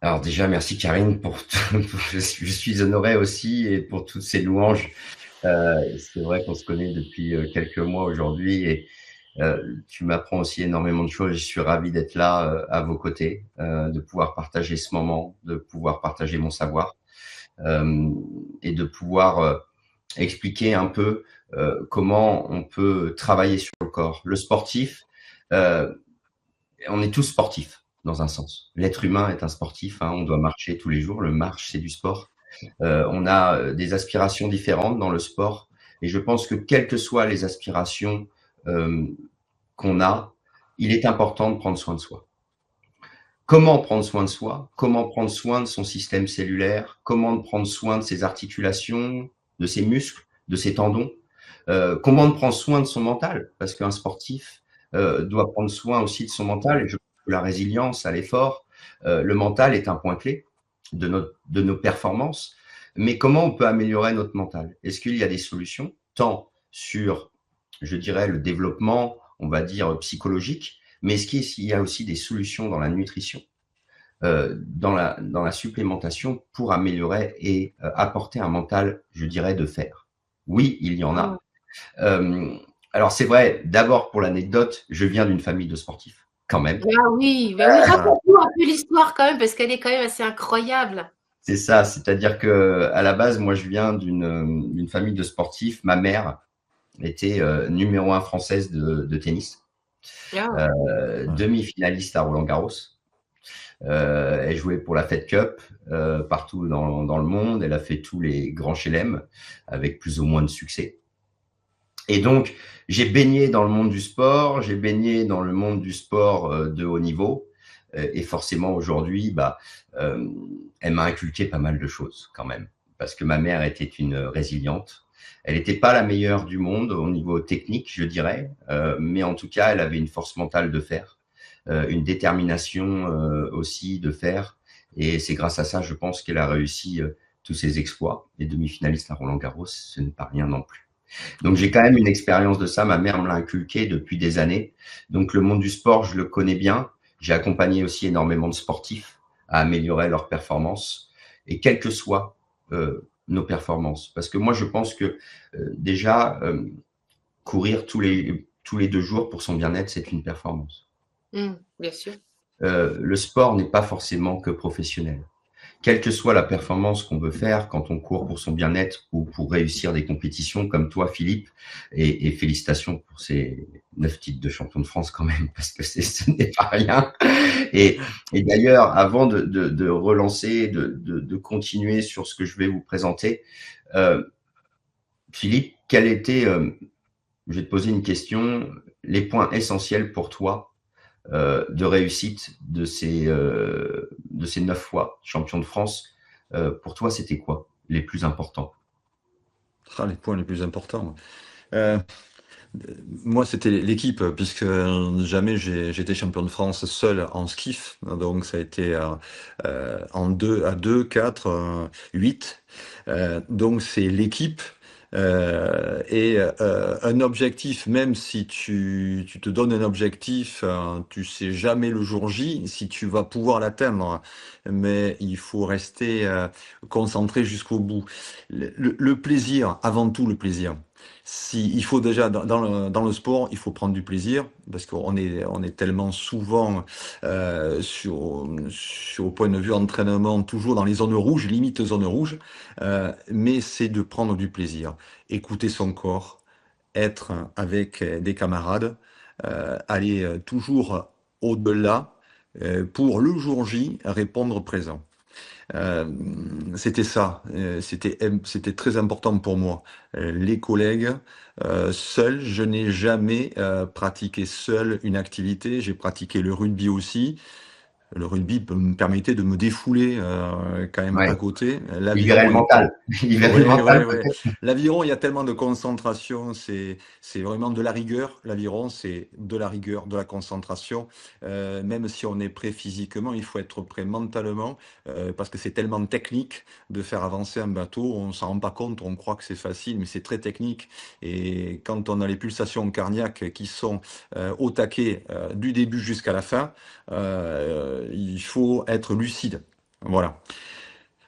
Alors déjà, merci Karine je suis honoré aussi et pour toutes ces louanges. C'est vrai qu'on se connaît depuis quelques mois aujourd'hui et tu m'apprends aussi énormément de choses. Je suis ravi d'être là à vos côtés, de pouvoir partager ce moment, de pouvoir partager mon savoir euh, et de pouvoir expliquer un peu comment on peut travailler sur le corps. Le sportif, euh, on est tous sportifs dans un sens. L'être humain est un sportif, hein, on doit marcher tous les jours. Le marche, c'est du sport. On a des aspirations différentes dans le sport et je pense que quelles que soient les aspirations euh, qu'on a, il est important de prendre soin de soi. Comment prendre soin de soi? Comment prendre soin de son système cellulaire? Comment prendre soin de ses articulations, de ses muscles, de ses tendons? Comment prendre soin de son mental? Parce qu'un sportif doit prendre soin aussi de son mental. Et je pense que la résilience à l'effort, le mental est un point clé de nos performances. Mais comment on peut améliorer notre mental? Est-ce qu'il y a des solutions, tant sur, je dirais, le développement, on va dire, psychologique, mais est-ce qu'il y a aussi des solutions dans la nutrition, dans la supplémentation pour améliorer et apporter un mental, je dirais, de fer? Oui, il y en Mm. a. Euh, alors c'est vrai, d'abord pour l'anecdote, je viens d'une famille de sportifs, quand même. Ah oui, raconte-nous un peu l'histoire quand même, parce qu'elle est quand même assez incroyable. C'est ça, c'est-à-dire que à la base, moi, je viens d'une famille de sportifs. Ma mère était numéro un française de tennis, Ah, demi-finaliste à Roland-Garros. Elle jouait pour la Fed Cup partout dans le monde. Elle a fait tous les grands chelem avec plus ou moins de succès. Et donc, j'ai baigné dans le monde du sport, j'ai baigné dans le monde du sport de haut niveau. Et forcément, aujourd'hui, euh, elle m'a inculqué pas mal de choses quand même. Parce que ma mère était une résiliente. Elle n'était pas la meilleure du monde au niveau technique, je dirais. Mais en tout cas, elle avait une force mentale de fer, une détermination aussi de fer. Et c'est grâce à ça, je pense, qu'elle a réussi tous ses exploits. Les demi-finalistes à Roland-Garros, ce n'est pas rien non plus. Donc j'ai quand même une expérience de ça. Ma mère me l'a inculqué depuis des années. Donc le monde du sport, je le connais bien. J'ai accompagné aussi énormément de sportifs à améliorer leurs performances et quelles que soient nos performances. Parce que moi, je pense que déjà, courir tous les 2 jours pour son bien-être, c'est une performance. bien sûr. Le sport n'est pas forcément que professionnel. Quelle que soit la performance qu'on veut faire quand on court pour son bien-être ou pour réussir des compétitions comme toi, Philippe, et félicitations pour ces 9 titres de champion de France quand même, parce que ce n'est pas rien. Et, et d'ailleurs, avant de relancer, de continuer sur ce que je vais vous présenter, euh, Philippe, quel était, je vais te poser une question, les points essentiels pour toi de réussite de ces 9 fois champion de France. Pour toi, c'était quoi les plus importants? Les points les plus importants. Euh, Moi, c'était l'équipe, puisque jamais j'étais champion de France seul en skiff. Donc, ça a été en deux, à deux, quatre, 8. Donc, c'est l'équipe. Un objectif, même si tu te donnes un objectif, tu sais jamais le jour J si tu vas pouvoir l'atteindre. Mais il faut rester concentré jusqu'au bout. Le plaisir, avant tout le plaisir. Si, il faut déjà, dans le sport, il faut prendre du plaisir, parce on est tellement souvent au point de vue entraînement, toujours dans les zones rouges, limite zones rouges, mais c'est de prendre du plaisir, écouter son corps, être avec des camarades, aller toujours au-delà pour le jour J répondre présent. Euh, C'était ça, c'était très important pour moi. Les collègues, seul, je n'ai jamais pratiqué seul une activité. J'ai pratiqué le rugby aussi. Le rugby me permettait de me défouler quand même à Ouais, côté. libérer le L'aviron mental. Libérer le Ouais, mental, ouais, ouais. peut-être. L'aviron, il y a tellement de concentration, c'est vraiment de la rigueur. L'aviron, c'est de la rigueur, de la concentration. Même si on est prêt physiquement, il faut être prêt mentalement, parce que c'est tellement technique de faire avancer un bateau. On s'en rend pas compte, on croit que c'est facile, mais c'est très technique. Et quand on a les pulsations cardiaques qui sont au taquet du début jusqu'à la fin, il faut être lucide. Voilà.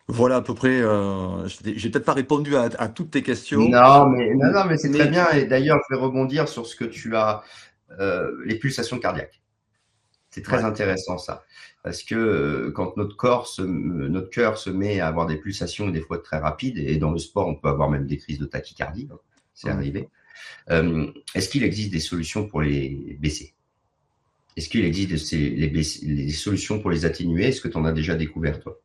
Voilà à peu près. J'ai peut-être pas répondu à toutes tes questions, Non, mais c'est très mais bien. Et d'ailleurs, je vais rebondir sur ce que tu as, les pulsations cardiaques. C'est très ouais. intéressant ça, parce que quand notre cœur se met à avoir des pulsations et des fois très rapides, et dans le sport, on peut avoir même des crises de tachycardie, hein, c'est Hum. arrivé. Est-ce qu'il existe des solutions pour les baisser? Est-ce qu'il existe les solutions pour les atténuer? Est-ce que tu en as déjà découvert, toi?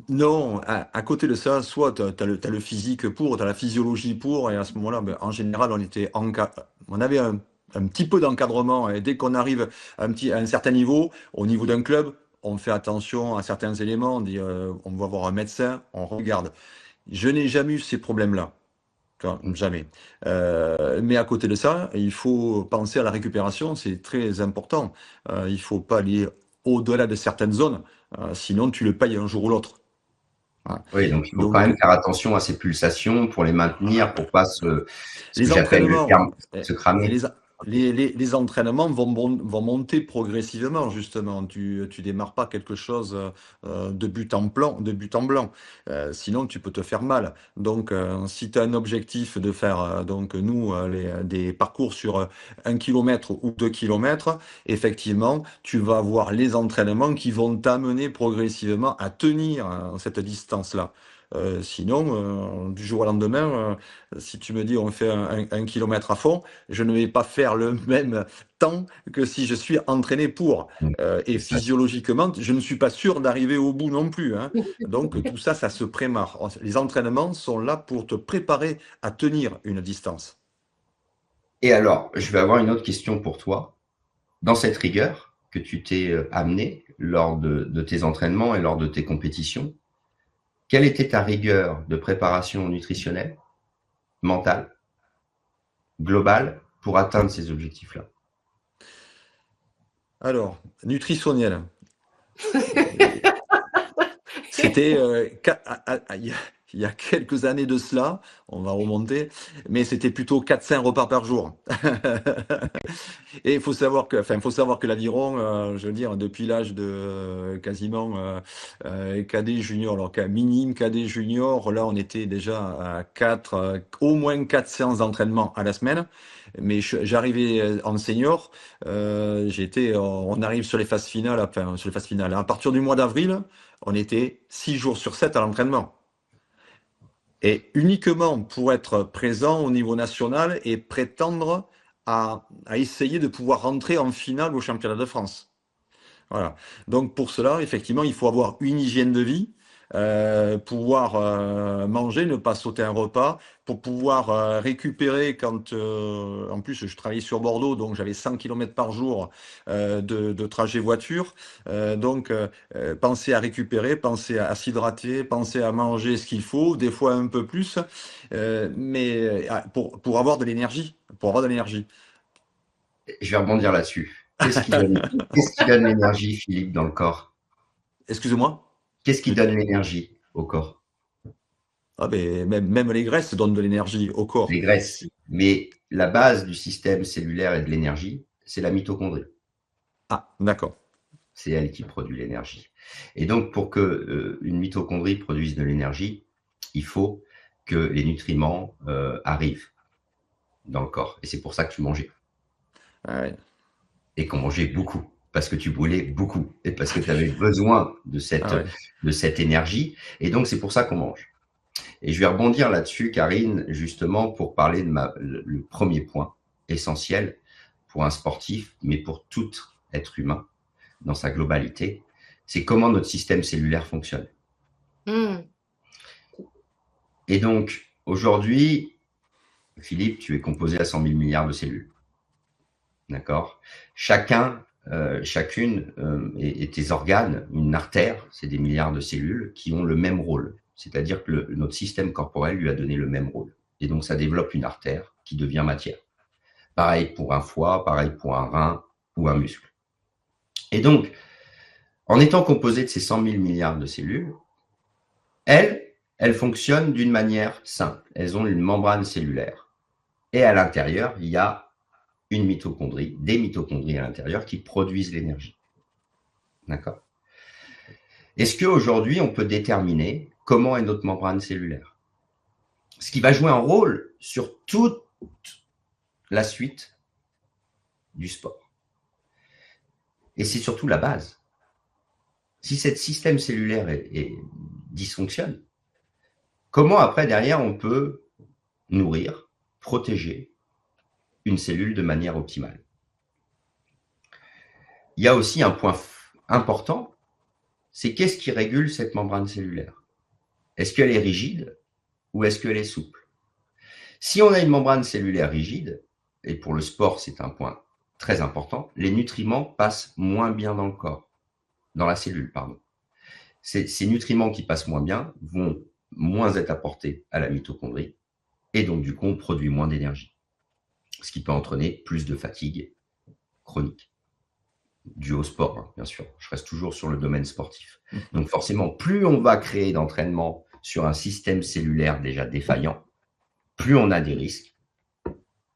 Non, à côté de ça, soit tu as le physique pour, tu as la physiologie pour, et à ce moment-là, ben, en général, on avait un petit peu d'encadrement, et dès qu'on arrive à un certain niveau, au niveau d'un club, on fait attention à certains éléments, on va voir un médecin, on regarde. Je n'ai jamais eu ces problèmes-là. Jamais. Mais à côté de ça, il faut penser à la récupération, c'est très important. Il faut pas aller au-delà de certaines zones, sinon tu le payes un jour ou l'autre. Voilà. Oui, donc il faut quand Donc, même faire attention à ces pulsations pour les maintenir, pour pas ce que les j'appelle le terme, entraînements, se et cramer. les entraînements vont monter progressivement, justement. Tu démarres pas quelque chose de but en blanc. Sinon, tu peux te faire mal. Donc, si tu as un objectif de faire, donc nous, des parcours sur 1 kilomètre ou 2 kilomètres, effectivement, tu vas avoir les entraînements qui vont t'amener progressivement à tenir cette distance-là. Sinon, du jour au lendemain, si tu me dis on fait 1 kilomètre à fond, je ne vais pas faire le même temps que si je suis entraîné pour. Et C'est ça. physiologiquement, je ne suis pas sûr d'arriver au bout non plus, hein. Donc tout ça, ça se prépare. Les entraînements sont là pour te préparer à tenir une distance. Et alors, je vais avoir une autre question pour toi. Dans cette rigueur que tu t'es amené lors de tes entraînements et lors de tes compétitions, quelle était ta rigueur de préparation nutritionnelle, mentale, globale, pour atteindre ces objectifs-là? Alors, nutritionnel. C'était il y a quelques années de cela, on va remonter, mais c'était plutôt 4-5 repas par jour. Et il faut savoir que l'aviron, je veux dire, depuis l'âge de quasiment cadet junior, alors qu'à minime cadet junior, là on était déjà à au moins 4 séances d'entraînement à la semaine. Mais j'arrivais en senior, on arrive sur les phases finales, enfin sur les phases finales. À partir du mois d'avril, on était 6 jours sur 7 à l'entraînement. Et uniquement pour être présent au niveau national et prétendre à essayer de pouvoir rentrer en finale au championnat de France. Voilà. Donc pour cela, effectivement, il faut avoir une hygiène de vie, pouvoir manger, ne pas sauter un repas, pour pouvoir récupérer en plus je travaillais sur Bordeaux, donc j'avais 100 km par jour de trajet voiture. Penser à récupérer, penser à s'hydrater, penser à manger ce qu'il faut, des fois un peu plus, mais pour avoir de l'énergie, pour avoir de l'énergie. Je vais rebondir là-dessus. Qu'est-ce qui donne l'énergie, Philippe, dans le corps? Excusez-moi. Qu'est-ce qui donne l'énergie au corps? Ah ben, même les graisses donnent de l'énergie au Les corps. graisses. Mais la base du système cellulaire et de l'énergie, c'est la mitochondrie. Ah, d'accord. C'est elle qui produit l'énergie. Et donc, pour que une mitochondrie produise de l'énergie, il faut que les nutriments arrivent dans le corps. Et c'est pour ça que tu mangeais. Ah ouais. Et qu'on mangeait beaucoup. Parce que tu brûlais beaucoup. Et parce que tu avais besoin de Ah ouais. cette énergie. Et donc, c'est pour ça qu'on mange. Et je vais rebondir là-dessus, Karine, justement, pour parler de le premier point essentiel pour un sportif, mais pour tout être humain dans sa globalité, c'est comment notre système cellulaire fonctionne. Mm. Et donc, aujourd'hui, Philippe, tu es composé à 100 000 milliards de cellules. D'accord? Chacune, et tes organes, une artère, c'est des milliards de cellules qui ont le même rôle. C'est-à-dire que notre système corporel lui a donné le même rôle. Et donc, ça développe une artère qui devient matière. Pareil pour un foie, pareil pour un rein ou un muscle. Et donc, en étant composé de ces 100 000 milliards de cellules, elles fonctionnent d'une manière simple. Elles ont une membrane cellulaire. Et à l'intérieur, il y a une mitochondrie, des mitochondries à l'intérieur qui produisent l'énergie. D'accord? Est-ce qu'aujourd'hui, on peut déterminer comment est notre membrane cellulaire? Ce qui va jouer un rôle sur toute la suite du sport. Et c'est surtout la base. Si ce système cellulaire dysfonctionne, comment après, derrière, on peut nourrir, protéger une cellule de manière optimale? Il y a aussi un point important, c'est qu'est-ce qui régule cette membrane cellulaire? Est-ce qu'elle est rigide ou est-ce qu'elle est souple? Si on a une membrane cellulaire rigide, et pour le sport c'est un point très important, les nutriments passent moins bien dans le corps, dans la cellule, pardon. Ces nutriments qui passent moins bien vont moins être apportés à la mitochondrie, et donc du coup on produit moins d'énergie, ce qui peut entraîner plus de fatigue chronique, due au sport, hein, bien sûr. Je reste toujours sur le domaine sportif. Donc forcément, plus on va créer d'entraînement sur un système cellulaire déjà défaillant, plus on a des risques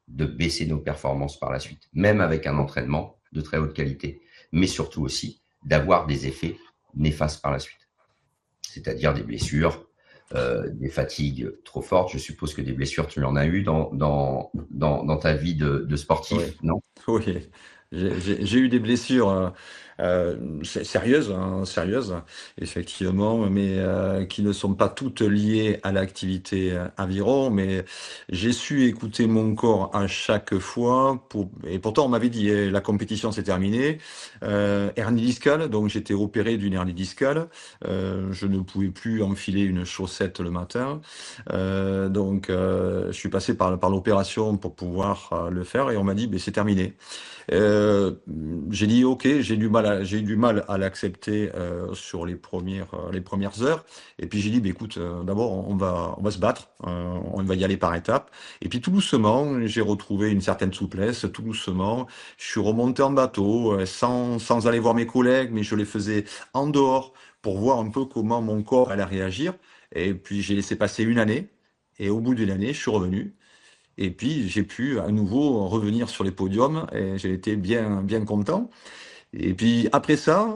de baisser nos performances par la suite, même avec un entraînement de très haute qualité, mais surtout aussi d'avoir des effets néfastes par la suite, c'est-à-dire des blessures, des fatigues trop fortes. Je suppose que des blessures, tu en as eu dans ta vie de sportif, Oui. non? Oui, j'ai eu des blessures sérieuses, hein, sérieuses, effectivement, mais qui ne sont pas toutes liées à l'activité aviron, mais j'ai su écouter mon corps à chaque fois, et pourtant on m'avait dit, la compétition s'est terminée, hernie discale, donc j'étais opéré d'une hernie discale, je ne pouvais plus enfiler une chaussette le matin, donc je suis passé par l'opération pour pouvoir le faire, et on m'a dit, ben, c'est terminé. Euh, j'ai dit ok, j'ai eu du mal à l'accepter sur les premières heures. Et puis j'ai dit, bah, écoute, d'abord on va se battre, on va y aller par étapes. Et puis tout doucement, j'ai retrouvé une certaine souplesse. Tout doucement, je suis remonté en bateau sans aller voir mes collègues, mais je les faisais en dehors pour voir un peu comment mon corps allait réagir. Et puis j'ai laissé passer une année. Et au bout d'une année, je suis revenu. Et puis, j'ai pu à nouveau revenir sur les podiums et j'ai été bien content. Et puis, après ça,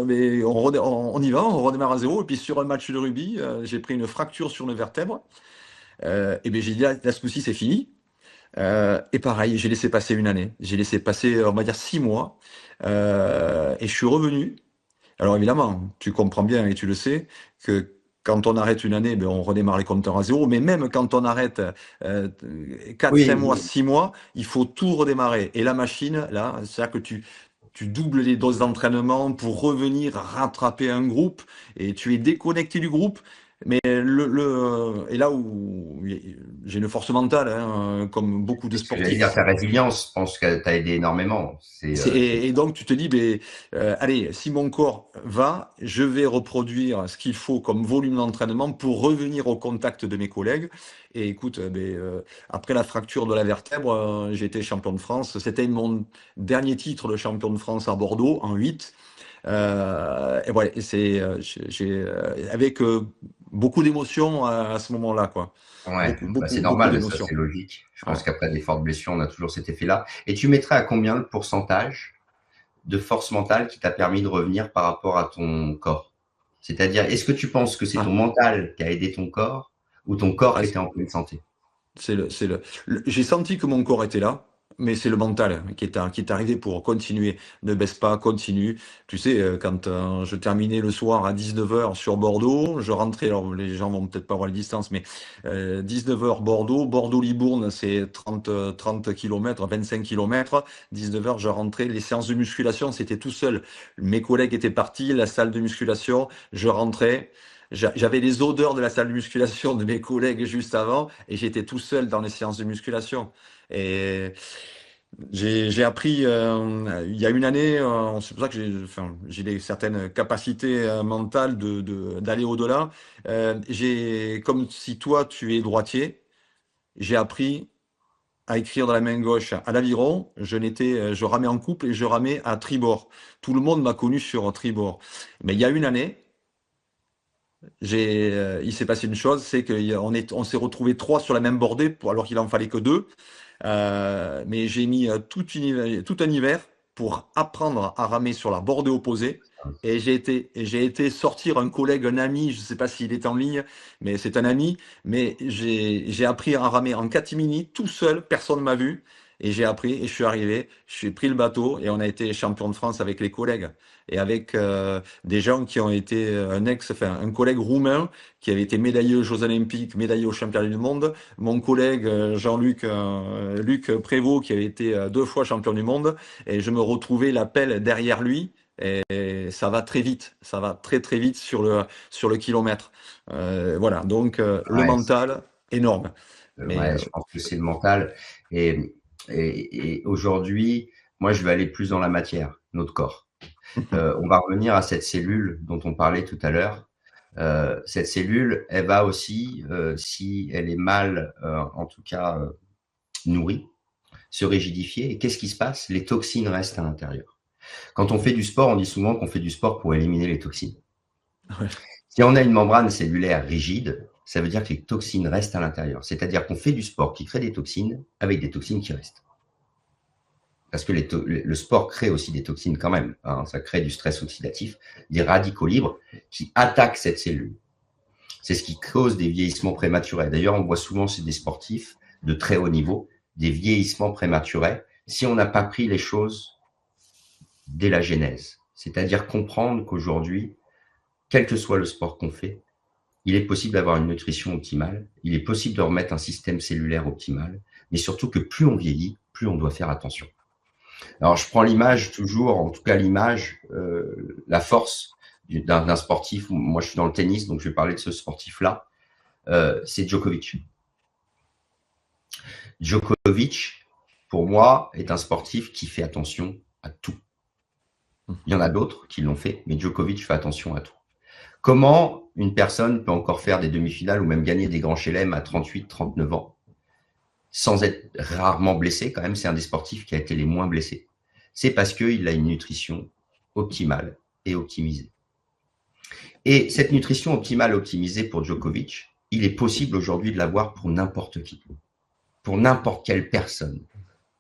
mais on y va, on redémarre à zéro. Et puis, sur un match de rugby, j'ai pris une fracture sur une vertèbre. Et bien, j'ai dit, là, ce coup-ci, c'est fini. Et pareil, j'ai laissé passer une année. J'ai laissé passer, on va dire, 6 mois. Et je suis revenu. Alors évidemment, tu comprends bien et tu le sais que quand on arrête une année, ben, on redémarre les compteurs à zéro. Mais même quand on arrête 4, 5 Oui, mois, 6 mois, il faut tout redémarrer. Et la machine, là, c'est-à-dire que tu doubles les doses d'entraînement pour revenir rattraper un groupe et tu es déconnecté du groupe. Mais et là où j'ai une force mentale, hein, comme beaucoup de c'est ce que j'allais dire, sportifs. ta résilience, je pense qu'elle t'a aidé énormément. Et donc tu te dis, ben, allez, si mon corps va, je vais reproduire ce qu'il faut comme volume d'entraînement pour revenir au contact de mes collègues. Et écoute, après la fracture de la vertèbre, j'ai été champion de France. C'était mon dernier titre de champion de France à Bordeaux en 8. Et voilà, et avec beaucoup d'émotions à ce moment-là, quoi. Ouais, bah, c'est Beaucoup normal, mais ça d'émotions. c'est logique. Je Ouais. pense qu'après des fortes blessures, on a toujours cet effet-là. Et tu mettrais à combien le pourcentage de force mentale qui t'a permis de revenir par rapport à ton corps? C'est-à-dire, est-ce que tu penses que c'est ton Ah, mental qui a aidé ton corps ou ton corps ah, qui était en pleine santé? J'ai senti que mon corps était là, mais c'est le mental qui est arrivé pour continuer. Ne baisse pas, continue. Tu sais, quand je terminais le soir à 19h sur Bordeaux, je rentrais, alors les gens vont peut-être pas voir les distances, mais 19h Bordeaux, Bordeaux-Libourne, c'est 30 km, 25 km. 19h, je rentrais. Les séances de musculation, c'était tout seul. Mes collègues étaient partis, la salle de musculation, je rentrais. J'avais les odeurs de la salle de musculation de mes collègues juste avant et j'étais tout seul dans les séances de musculation. Et j'ai appris il y a une année, c'est pour ça que j'ai certaines capacités mentales d'aller au-delà. Comme si toi tu es droitier, j'ai appris à écrire de la main gauche à l'aviron. Je ramais en couple et je ramais à tribord. Tout le monde m'a connu sur tribord. Mais il y a une année, il s'est passé une chose, c'est on s'est retrouvé trois sur la même bordée, alors qu'il en fallait que deux. Mais j'ai mis tout un hiver pour apprendre à ramer sur la bordée opposée. Et j'ai été sortir un collègue, un ami, je ne sais pas s'il est en ligne, mais c'est un ami, mais j'ai appris à ramer en catimini tout seul, personne ne m'a vu, et j'ai appris, et je suis arrivé, j'ai pris le bateau, et on a été champion de France avec les collègues, et avec des gens qui ont été enfin, un collègue roumain qui avait été médaillé aux Jeux Olympiques, médaillé aux Championnats du Monde, mon collègue Jean-Luc Luc Prévost qui avait été 2 fois champion du monde, et je me retrouvais la pelle derrière lui. Et ça va très vite, ça va très très vite sur le kilomètre. Voilà, donc le Ouais, mental, énorme. Mais ouais, je pense que c'est le mental. Et, et aujourd'hui, moi, je vais aller plus dans la matière, notre corps. On va revenir à cette cellule dont on parlait tout à l'heure. Cette cellule, elle va aussi, si elle est mal, en tout cas, nourrie, se rigidifier. Et qu'est-ce qui se passe? Les toxines restent à l'intérieur. Quand on fait du sport, on dit souvent qu'on fait du sport pour éliminer les toxines. ouais. Si on a une membrane cellulaire rigide, ça veut dire que les toxines restent à l'intérieur. C'est-à-dire qu'on fait du sport qui crée des toxines avec des toxines qui restent. Parce que le sport crée aussi des toxines quand même. Hein, ça crée du stress oxydatif, des radicaux libres qui attaquent cette cellule. C'est ce qui cause des vieillissements prématurés. D'ailleurs, on voit souvent chez des sportifs de très haut niveau des vieillissements prématurés si on n'a pas pris les choses dès la genèse. C'est-à-dire comprendre qu'aujourd'hui, quel que soit le sport qu'on fait, il est possible d'avoir une nutrition optimale, il est possible de remettre un système cellulaire optimal, mais surtout que plus on vieillit, plus on doit faire attention. Alors, je prends l'image toujours, en tout cas l'image, la force d'un sportif. Moi, je suis dans le tennis, donc je vais parler de ce sportif-là. C'est Djokovic. Djokovic, pour moi, est un sportif qui fait attention à tout. Il y en a d'autres qui l'ont fait, mais Djokovic fait attention à tout. Comment une personne peut encore faire des demi-finales ou même gagner des grands chelem à 38, 39 ans sans être rarement blessé? Quand même, c'est un des sportifs qui a été les moins blessés. C'est parce qu'il a une nutrition optimale et optimisée. Et cette nutrition optimale optimisée pour Djokovic, il est possible aujourd'hui de l'avoir pour n'importe qui, pour n'importe quelle personne,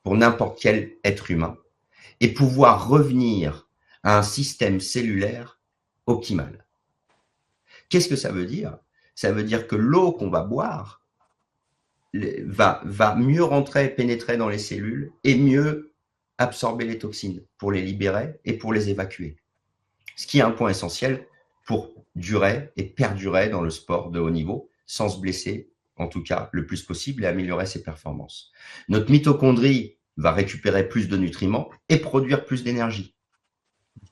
pour n'importe quel être humain, et pouvoir revenir à un système cellulaire optimal. Qu'est-ce que ça veut dire? Ça veut dire que l'eau qu'on va boire va mieux rentrer, pénétrer dans les cellules et mieux absorber les toxines pour les libérer et pour les évacuer. Ce qui est un point essentiel pour durer et perdurer dans le sport de haut niveau sans se blesser, en tout cas le plus possible, et améliorer ses performances. Notre mitochondrie va récupérer plus de nutriments et produire plus d'énergie.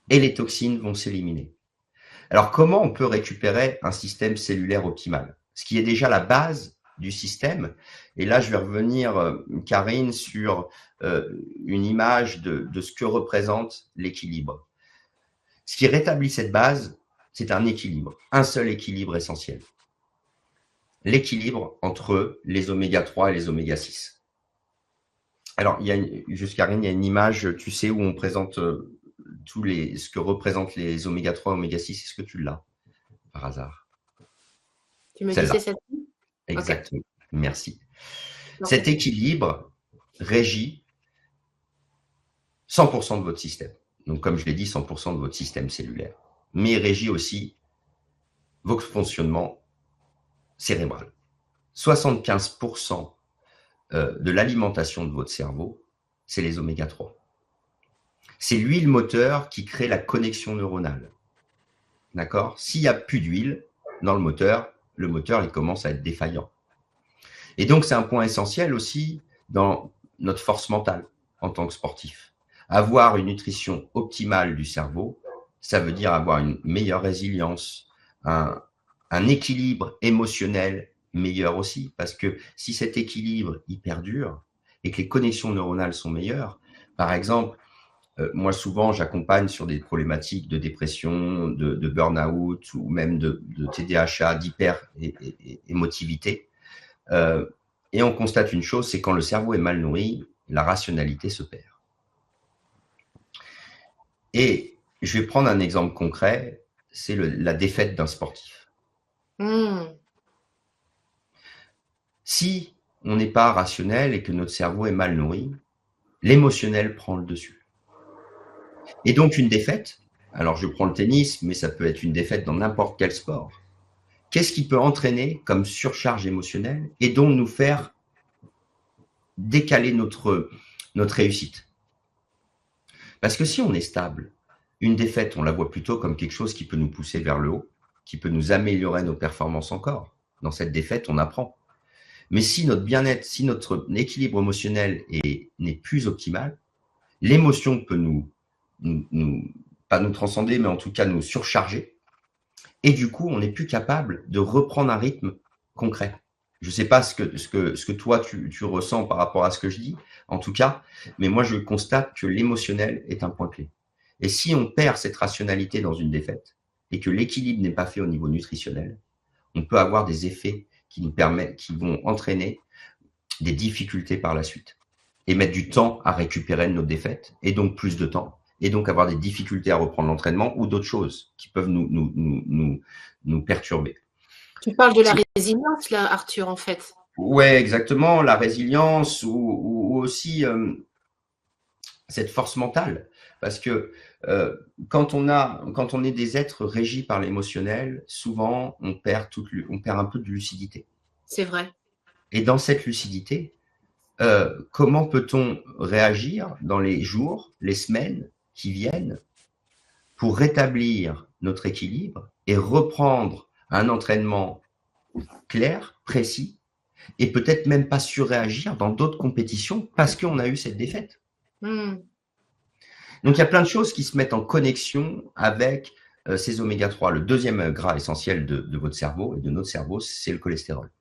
Et les toxines vont s'éliminer. Alors, comment on peut récupérer un système cellulaire optimal? Ce qui est déjà la base du système. Et là, je vais revenir, Karine, sur une image de ce que représente l'équilibre. Ce qui rétablit cette base, c'est un équilibre, un seul équilibre essentiel. L'équilibre entre les oméga 3 et les oméga 6. Alors, juste Karine, il y a une image, tu sais, où on présente ce que représentent les oméga 3 et oméga 6. Est-ce que tu l'as, par hasard? Tu me dis c'est celle-ci? Exactement. Okay. Merci. Okay. Cet équilibre régit 100% de votre système. Donc, comme je l'ai dit, 100% de votre système cellulaire. Mais il régit aussi votre fonctionnement cérébral. 75% de l'alimentation de votre cerveau, c'est les oméga 3. C'est l'huile moteur qui crée la connexion neuronale. D'accord? S'il n'y a plus d'huile dans le moteur, il commence à être défaillant. Et donc, c'est un point essentiel aussi dans notre force mentale en tant que sportif. Avoir une nutrition optimale du cerveau, ça veut dire avoir une meilleure résilience, un équilibre émotionnel meilleur aussi, parce que si cet équilibre il perdure et que les connexions neuronales sont meilleures, par exemple, moi souvent j'accompagne sur des problématiques de dépression, de burn-out ou même de TDAH, d'hyper-émotivité. Et on constate une chose, c'est quand le cerveau est mal nourri, la rationalité se perd. Et je vais prendre un exemple concret, c'est la défaite d'un sportif. Si on n'est pas rationnel et que notre cerveau est mal nourri, l'émotionnel prend le dessus. Et donc une défaite, alors je prends le tennis, mais ça peut être une défaite dans n'importe quel sport. Qu'est-ce qui peut entraîner comme surcharge émotionnelle et donc nous faire décaler notre réussite? Parce que si on est stable, une défaite, on la voit plutôt comme quelque chose qui peut nous pousser vers le haut, qui peut nous améliorer nos performances encore. Dans cette défaite, on apprend. Mais si notre bien-être, si notre équilibre émotionnel n'est plus optimal, l'émotion peut pas nous transcender, mais en tout cas nous surcharger. Et du coup, on n'est plus capable de reprendre un rythme concret. Je ne sais pas ce que toi, tu ressens par rapport à ce que je dis, en tout cas, mais moi, je constate que l'émotionnel est un point clé. Et si on perd cette rationalité dans une défaite et que l'équilibre n'est pas fait au niveau nutritionnel, on peut avoir des effets qui vont entraîner des difficultés par la suite et mettre du temps à récupérer nos défaites et donc plus de temps et donc avoir des difficultés à reprendre l'entraînement ou d'autres choses qui peuvent nous perturber. Tu parles de la résilience, là, Arthur, en fait. Ouais, exactement, la résilience ou aussi cette force mentale. Parce que quand on est des êtres régis par l'émotionnel, souvent on perd un peu de lucidité. C'est vrai. Et dans cette lucidité, comment peut-on réagir dans les jours, les semaines qui viennent pour rétablir notre équilibre et reprendre un entraînement clair, précis, et peut-être même pas surréagir dans d'autres compétitions parce qu'on a eu cette défaite. Donc, il y a plein de choses qui se mettent en connexion avec ces oméga-3. Le deuxième gras essentiel de votre cerveau et de notre cerveau, c'est le cholestérol.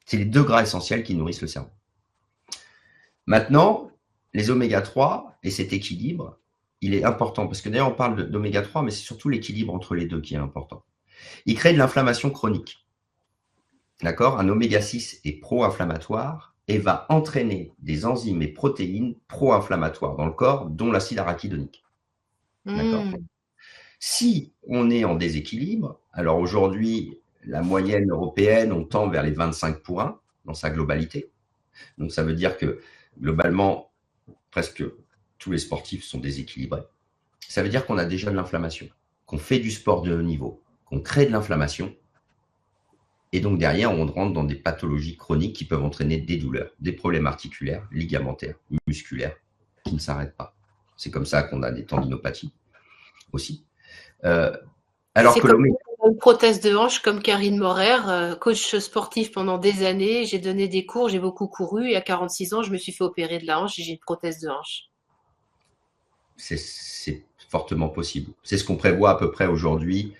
C'est les 2 gras essentiels qui nourrissent le cerveau. Maintenant, les oméga-3 et cet équilibre, il est important parce que d'ailleurs, on parle d'oméga-3, mais c'est surtout l'équilibre entre les deux qui est important. Il crée de l'inflammation chronique. D'accord? Un oméga-6 est pro-inflammatoire et va entraîner des enzymes et protéines pro-inflammatoires dans le corps, dont l'acide arachidonique. D'accord? Si on est en déséquilibre, alors aujourd'hui, la moyenne européenne, on tend vers les 25 pour 1 dans sa globalité. Donc, ça veut dire que globalement, presque tous les sportifs sont déséquilibrés. Ça veut dire qu'on a déjà de l'inflammation, qu'on fait du sport de haut niveau, qu'on crée de l'inflammation. Et donc, derrière, on rentre dans des pathologies chroniques qui peuvent entraîner des douleurs, des problèmes articulaires, ligamentaires, musculaires, qui ne s'arrêtent pas. C'est comme ça qu'on a des tendinopathies aussi. Alors que une prothèse de hanche comme Karine Morer, coach sportif pendant des années. J'ai donné des cours, j'ai beaucoup couru et à 46 ans, je me suis fait opérer de la hanche et j'ai une prothèse de hanche. C'est fortement possible. C'est ce qu'on prévoit à peu près aujourd'hui,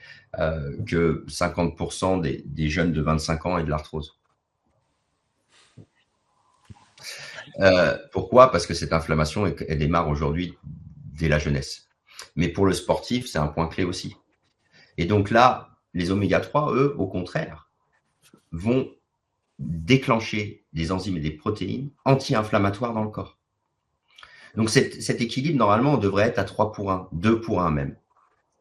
que 50% des jeunes de 25 ans aient de l'arthrose. Pourquoi? Parce que cette inflammation, elle démarre aujourd'hui dès la jeunesse. Mais pour le sportif, c'est un point clé aussi. Et donc là, les oméga-3, eux, au contraire, vont déclencher des enzymes et des protéines anti-inflammatoires dans le corps. Donc cet équilibre, normalement, on devrait être à 3 pour 1, 2 pour 1 même,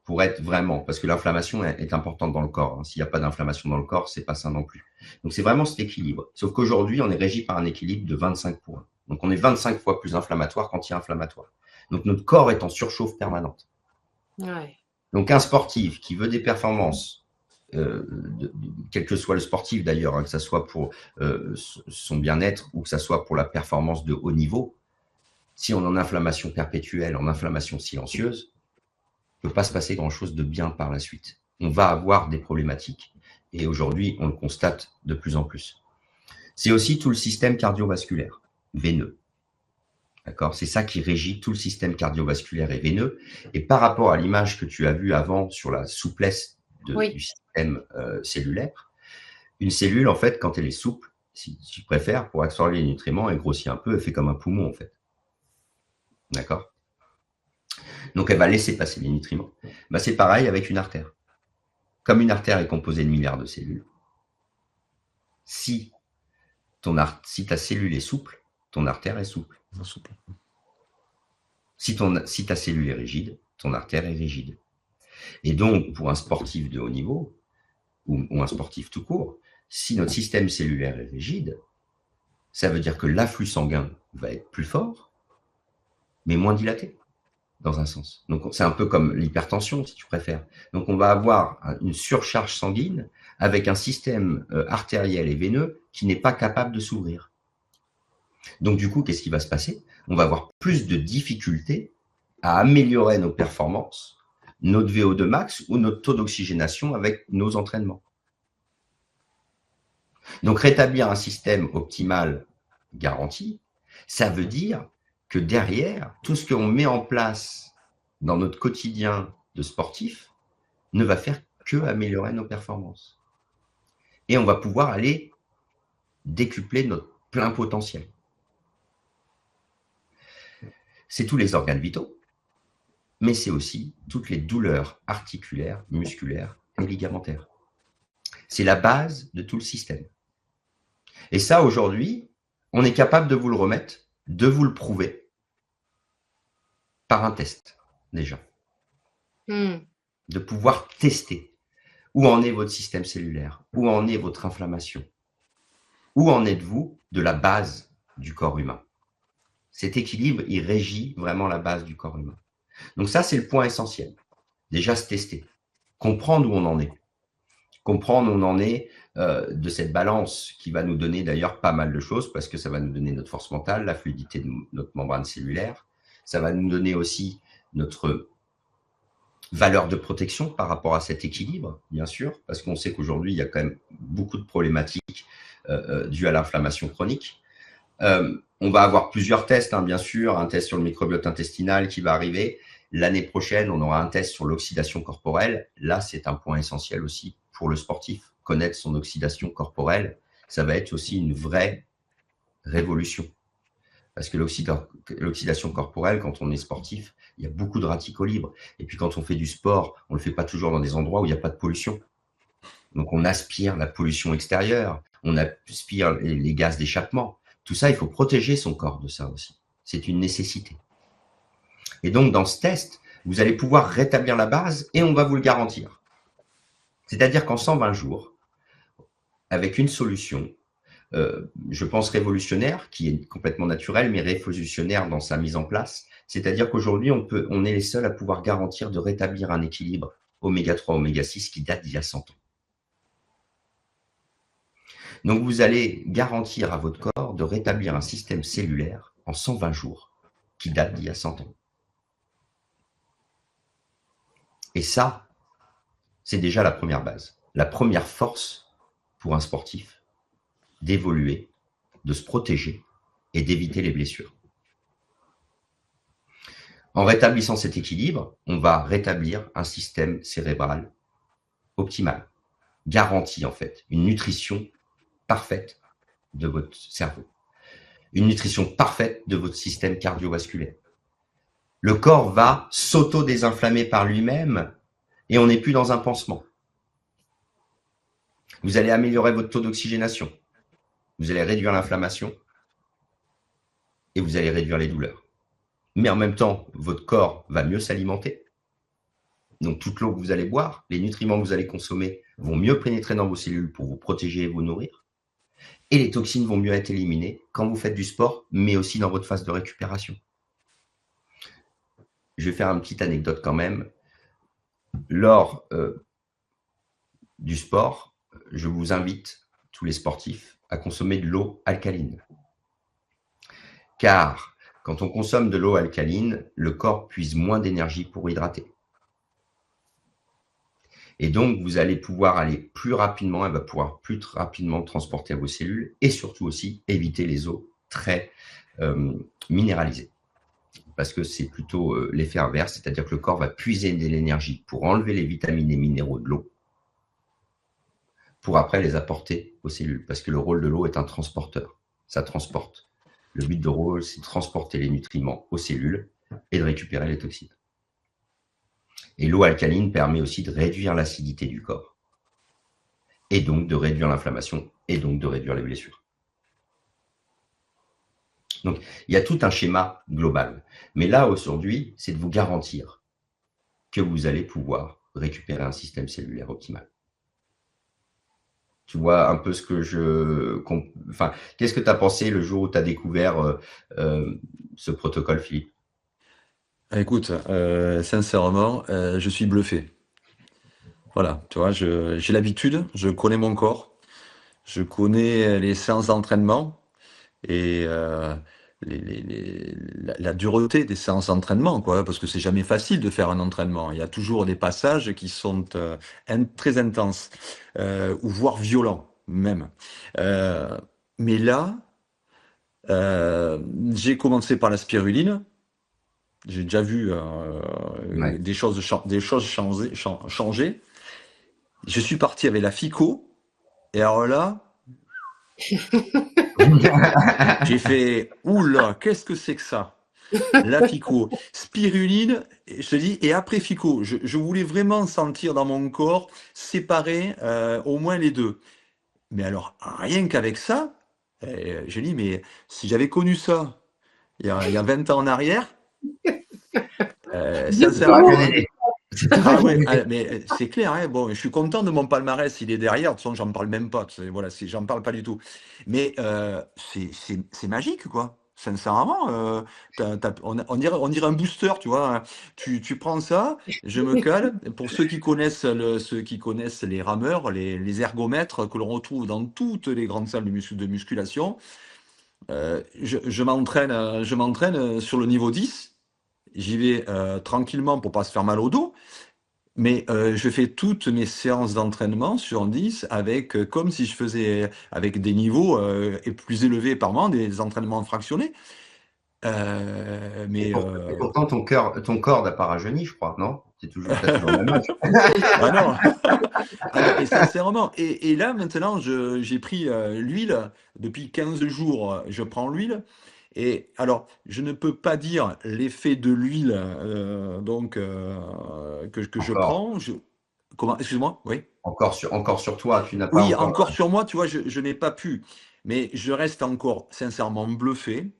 pour être vraiment, parce que l'inflammation est importante dans le corps. Hein. S'il n'y a pas d'inflammation dans le corps, c'est pas sain non plus. Donc c'est vraiment cet équilibre. Sauf qu'aujourd'hui, on est régi par un équilibre de 25 pour 1. Donc on est 25 fois plus inflammatoire qu'anti-inflammatoire. Donc notre corps est en surchauffe permanente. Ouais. Donc un sportif qui veut des performances, quel que soit le sportif d'ailleurs, hein, que ce soit pour son bien-être ou que ce soit pour la performance de haut niveau, si on est en inflammation perpétuelle, en inflammation silencieuse, il ne peut pas se passer grand-chose de bien par la suite. On va avoir des problématiques et aujourd'hui, on le constate de plus en plus. C'est aussi tout le système cardiovasculaire, veineux. D'accord? C'est ça qui régit tout le système cardiovasculaire et veineux. Et par rapport à l'image que tu as vue avant sur la souplesse du système cellulaire, une cellule, en fait, quand elle est souple, si tu préfères, pour absorber les nutriments, elle grossit un peu, elle fait comme un poumon, en fait. D'accord? Donc, elle va laisser passer les nutriments. Ben, c'est pareil avec une artère. Comme une artère est composée de milliards de cellules, si ta cellule est souple, ton artère est souple. Si ta cellule est rigide, ton artère est rigide. Et donc, pour un sportif de haut niveau, ou un sportif tout court, si notre système cellulaire est rigide, ça veut dire que l'afflux sanguin va être plus fort, mais moins dilaté. dans un sens. Donc, c'est un peu comme l'hypertension, si tu préfères. Donc, on va avoir une surcharge sanguine avec un système artériel et veineux qui n'est pas capable de s'ouvrir. Donc, du coup, qu'est-ce qui va se passer? On va avoir plus de difficultés à améliorer nos performances, notre VO2 max ou notre taux d'oxygénation avec nos entraînements. Donc, rétablir un système optimal garanti, ça veut dire que derrière, tout ce qu'on met en place dans notre quotidien de sportif ne va faire que améliorer nos performances. Et on va pouvoir aller décupler notre plein potentiel. C'est tous les organes vitaux, mais c'est aussi toutes les douleurs articulaires, musculaires et ligamentaires. C'est la base de tout le système. Et ça, aujourd'hui, on est capable de vous le remettre, de vous le prouver par un test, déjà. De pouvoir tester où en est votre système cellulaire, où en est votre inflammation, où en êtes-vous de la base du corps humain. Cet équilibre, il régit vraiment la base du corps humain. Donc ça, c'est le point essentiel. Déjà, se tester, comprendre où on en est. Comprendre où on en est de cette balance qui va nous donner d'ailleurs pas mal de choses parce que ça va nous donner notre force mentale, la fluidité de notre membrane cellulaire. Ça va nous donner aussi notre valeur de protection par rapport à cet équilibre, bien sûr, parce qu'on sait qu'aujourd'hui, il y a quand même beaucoup de problématiques dues à l'inflammation chronique. On va avoir plusieurs tests, bien sûr, un test sur le microbiote intestinal qui va arriver. L'année prochaine, on aura un test sur l'oxydation corporelle. Là, c'est un point essentiel aussi pour le sportif. Connaître son oxydation corporelle, ça va être aussi une vraie révolution. Parce que l'oxydation corporelle, quand on est sportif, il y a beaucoup de radicaux libres. Et puis quand on fait du sport, on ne le fait pas toujours dans des endroits où il n'y a pas de pollution. Donc on aspire la pollution extérieure, on aspire les gaz d'échappement. Tout ça, il faut protéger son corps de ça aussi. C'est une nécessité. Et donc, dans ce test, vous allez pouvoir rétablir la base et on va vous le garantir. C'est-à-dire qu'en 120 jours, avec une solution, je pense révolutionnaire, qui est complètement naturelle, mais révolutionnaire dans sa mise en place, c'est-à-dire qu'aujourd'hui, on est les seuls à pouvoir garantir de rétablir un équilibre oméga 3, oméga 6 qui date d'il y a 100 ans. Donc, vous allez garantir à votre corps de rétablir un système cellulaire en 120 jours qui date d'il y a 100 ans. Et ça, c'est déjà la première base, la première force pour un sportif d'évoluer, de se protéger et d'éviter les blessures. En rétablissant cet équilibre, on va rétablir un système cérébral optimal, garanti en fait, une nutrition parfaite de votre cerveau, une nutrition parfaite de votre système cardiovasculaire. Le corps va s'auto-désinflammer par lui-même et on n'est plus dans un pansement. Vous allez améliorer votre taux d'oxygénation, vous allez réduire l'inflammation et vous allez réduire les douleurs. Mais en même temps, votre corps va mieux s'alimenter. Donc, toute l'eau que vous allez boire, les nutriments que vous allez consommer vont mieux pénétrer dans vos cellules pour vous protéger et vous nourrir. Et les toxines vont mieux être éliminées quand vous faites du sport, mais aussi dans votre phase de récupération. Je vais faire une petite anecdote quand même. Lors du sport, je vous invite, tous les sportifs, à consommer de l'eau alcaline. Car quand on consomme de l'eau alcaline, le corps puise moins d'énergie pour hydrater. Et donc, vous allez pouvoir aller plus rapidement, elle va pouvoir plus rapidement transporter vos cellules et surtout aussi éviter les eaux très minéralisées. Parce que c'est plutôt l'effet inverse, c'est-à-dire que le corps va puiser de l'énergie pour enlever les vitamines et minéraux de l'eau, pour après les apporter aux cellules. Parce que le rôle de l'eau est un transporteur, ça transporte. Le but de rôle, c'est de transporter les nutriments aux cellules et de récupérer les toxines. Et l'eau alcaline permet aussi de réduire l'acidité du corps, et donc de réduire l'inflammation, et donc de réduire les blessures. Donc, il y a tout un schéma global. Mais là, aujourd'hui, c'est de vous garantir que vous allez pouvoir récupérer un système cellulaire optimal. Tu vois un peu ce que Enfin, qu'est-ce que tu as pensé le jour où tu as découvert ce protocole, Philippe? Écoute, sincèrement, je suis bluffé. Voilà, tu vois, j'ai l'habitude, je connais mon corps, je connais les séances d'entraînement et la dureté des séances d'entraînement, quoi, parce que c'est jamais facile de faire un entraînement. Il y a toujours des passages qui sont très intenses, ou voire violents même. Euh, mais là, euh, j'ai commencé par la spiruline. J'ai déjà vu Ouais. des choses changer. Je suis parti avec la FICO, et alors là, j'ai fait oula, qu'est-ce que c'est que ça? La FICO, spiruline, et je te dis, et après FICO, je voulais vraiment sentir dans mon corps séparer au moins les deux. Mais alors, rien qu'avec ça, j'ai dit, mais si j'avais connu ça il y a 20 ans en arrière, Tu aurais bien sincèrement, hein, aidé. Ça t'aurait ah bien ouais, aidé. mais c'est clair, hein, bon, je suis content de mon palmarès, il est derrière, de toute façon, j'en parle même pas, voilà, j'en parle pas du tout. Mais c'est magique, quoi. Sincèrement, on dirait un booster, tu vois. Tu prends ça, je me cale. Pour ceux qui connaissent les rameurs, les ergomètres que l'on retrouve dans toutes les grandes salles de musculation, je m'entraîne sur le niveau 10. J'y vais tranquillement pour pas se faire mal au dos. Mais je fais toutes mes séances d'entraînement sur 10 avec, comme si je faisais avec des niveaux et plus élevés par mois, des entraînements fractionnés. Et, Mais et pourtant, ton corps n'a pas rajeuni, je crois, non? T'as toujours le même âge. ah non, ah non, et sincèrement, et là maintenant, j'ai pris l'huile depuis 15 jours. Je prends l'huile. Et alors, je ne peux pas dire l'effet de l'huile que je Encore, prends. Comment? Excuse-moi? Oui. encore sur toi, tu n'as pas Oui, encore. encore sur moi, tu vois, je n'ai pas pu. Mais je reste encore sincèrement bluffé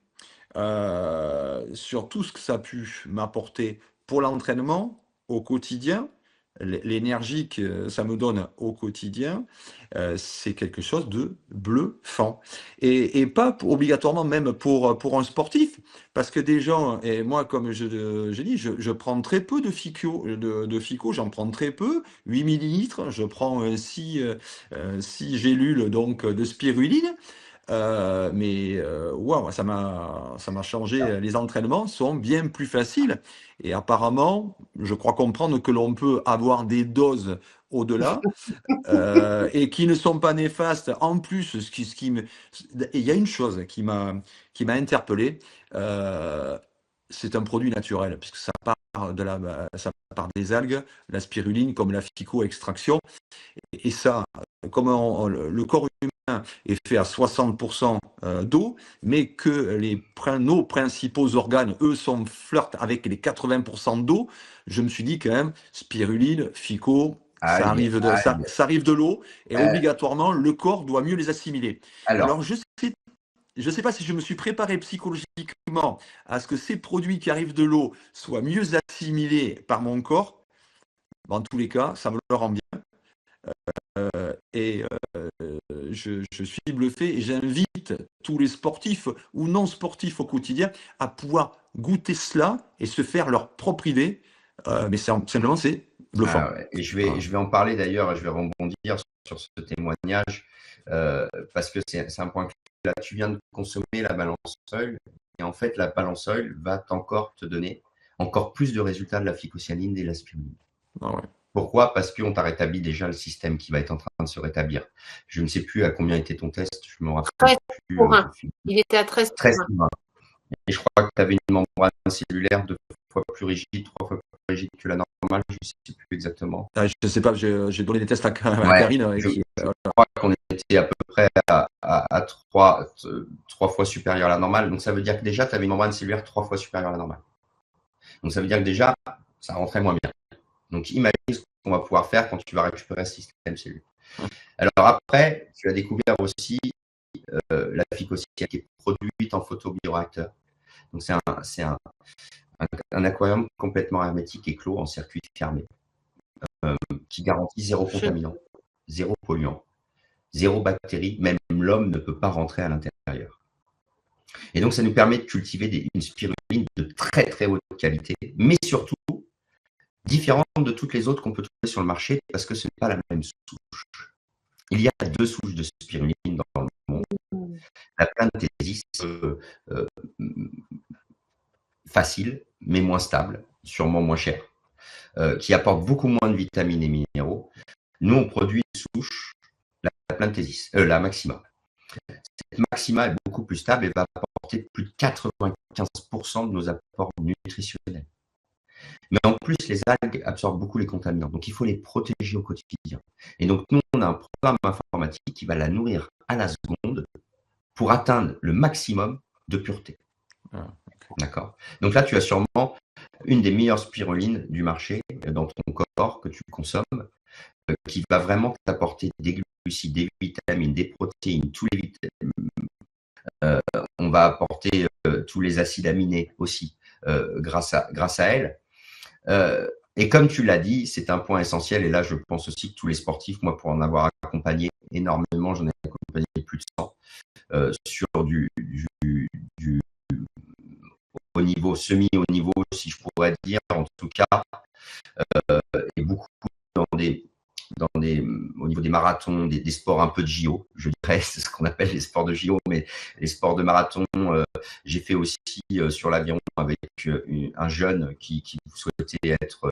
sur tout ce que ça a pu m'apporter pour l'entraînement au quotidien. L'énergie que ça me donne au quotidien, c'est quelque chose de bluffant. Et pas obligatoirement même pour un sportif, parce que des gens, et moi, comme j'ai dit, je prends très peu de FICO, j'en prends très peu, 8 millilitres, je prends 6 gélules donc, de spiruline. Waouh, ça m'a changé. Les entraînements sont bien plus faciles. Et apparemment, je crois comprendre que l'on peut avoir des doses au-delà et qui ne sont pas néfastes. En plus, et il y a une chose qui m'a interpellé. C'est un produit naturel puisque ça part des algues, la spiruline comme la phycoextraction. Et ça, comme le corps humain est fait à 60% d'eau, mais que nos principaux organes, eux, flirtent avec les 80% d'eau, je me suis dit quand même, spiruline, fico, Algues, algues. ça arrive de l'eau, et Euh, obligatoirement, le corps doit mieux les assimiler. alors, Alors, je sais pas si je me suis préparé psychologiquement à ce que ces produits qui arrivent de l'eau soient mieux assimilés par mon corps. Dans tous les cas, ça me le rend bien. Et je suis bluffé et j'invite tous les sportifs ou non sportifs au quotidien à pouvoir goûter cela et se faire leur propre idée. Mais simplement, c'est ah bluffant. ouais. Et Voilà. je vais en parler d'ailleurs, et je vais rebondir sur ce témoignage, parce que c'est un point clé. Là, tu viens de consommer la balance oil, et en fait, la balance oil va encore te donner encore plus de résultats de la phycocyanine et de la spiruline. Ah ouais. Pourquoi? Parce qu'on t'a rétabli déjà le système qui va être en train de se rétablir. Je ne sais plus à combien était ton test, je me rappelle 13 plus. pour 1. Il était à 13 pour 13 1. pour 1. Et je crois que tu avais une membrane cellulaire 2 fois plus rigide, 3 fois plus rigide que la normale, je ne sais plus exactement. Ah, je ne sais pas, j'ai donné des tests à Ouais, Karine. je crois qu'on était à peu près à 3 fois supérieur à la normale. Donc ça veut dire que déjà, tu avais une membrane cellulaire 3 fois supérieure à la normale. Donc ça veut dire que déjà, ça rentrait moins bien. Donc imagine ce qu'on va pouvoir faire quand tu vas récupérer ce système cellulaire. Alors après, tu as découvert aussi la phycocyanine qui est produite en photobioréacteur. Donc c'est un aquarium complètement hermétique et clos en circuit fermé, qui garantit zéro contaminant, zéro polluant, zéro bactérie. Même l'homme ne peut pas rentrer à l'intérieur. Et donc, ça nous permet de cultiver une spiruline de très, très haute qualité, mais surtout différente de toutes les autres qu'on peut trouver sur le marché parce que ce n'est pas la même souche. Il y a 2 souches de spiruline dans le monde. La Plantesis, facile, mais moins stable, sûrement moins cher, qui apporte beaucoup moins de vitamines et minéraux. Nous, on produit une souche, la Plantesis, la Maxima. Cette Maxima est beaucoup plus stable et va apporter plus de 95% de nos apports nutritionnels. Mais en plus, les algues absorbent beaucoup les contaminants, donc il faut les protéger au quotidien. Et donc, nous, on a un programme informatique qui va la nourrir à la seconde pour atteindre le maximum de pureté. D'accord. Donc là, tu as sûrement une des meilleures spirulines du marché dans ton corps que tu consommes, qui va vraiment t'apporter des glucides, des vitamines, des protéines, tous les vitamines. On va apporter tous les acides aminés aussi grâce à elle. Et comme tu l'as dit, c'est un point essentiel. Et là, je pense aussi que tous les sportifs, moi, pour en avoir accompagné énormément, j'en ai accompagné plus de 100 sur du haut niveau, semi-haut niveau, si je pourrais dire, en tout cas, et beaucoup au niveau des marathons, des sports un peu de JO, je dirais, c'est ce qu'on appelle les sports de JO, mais les sports de marathon, j'ai fait aussi sur l'aviron avec un jeune qui souhaitait être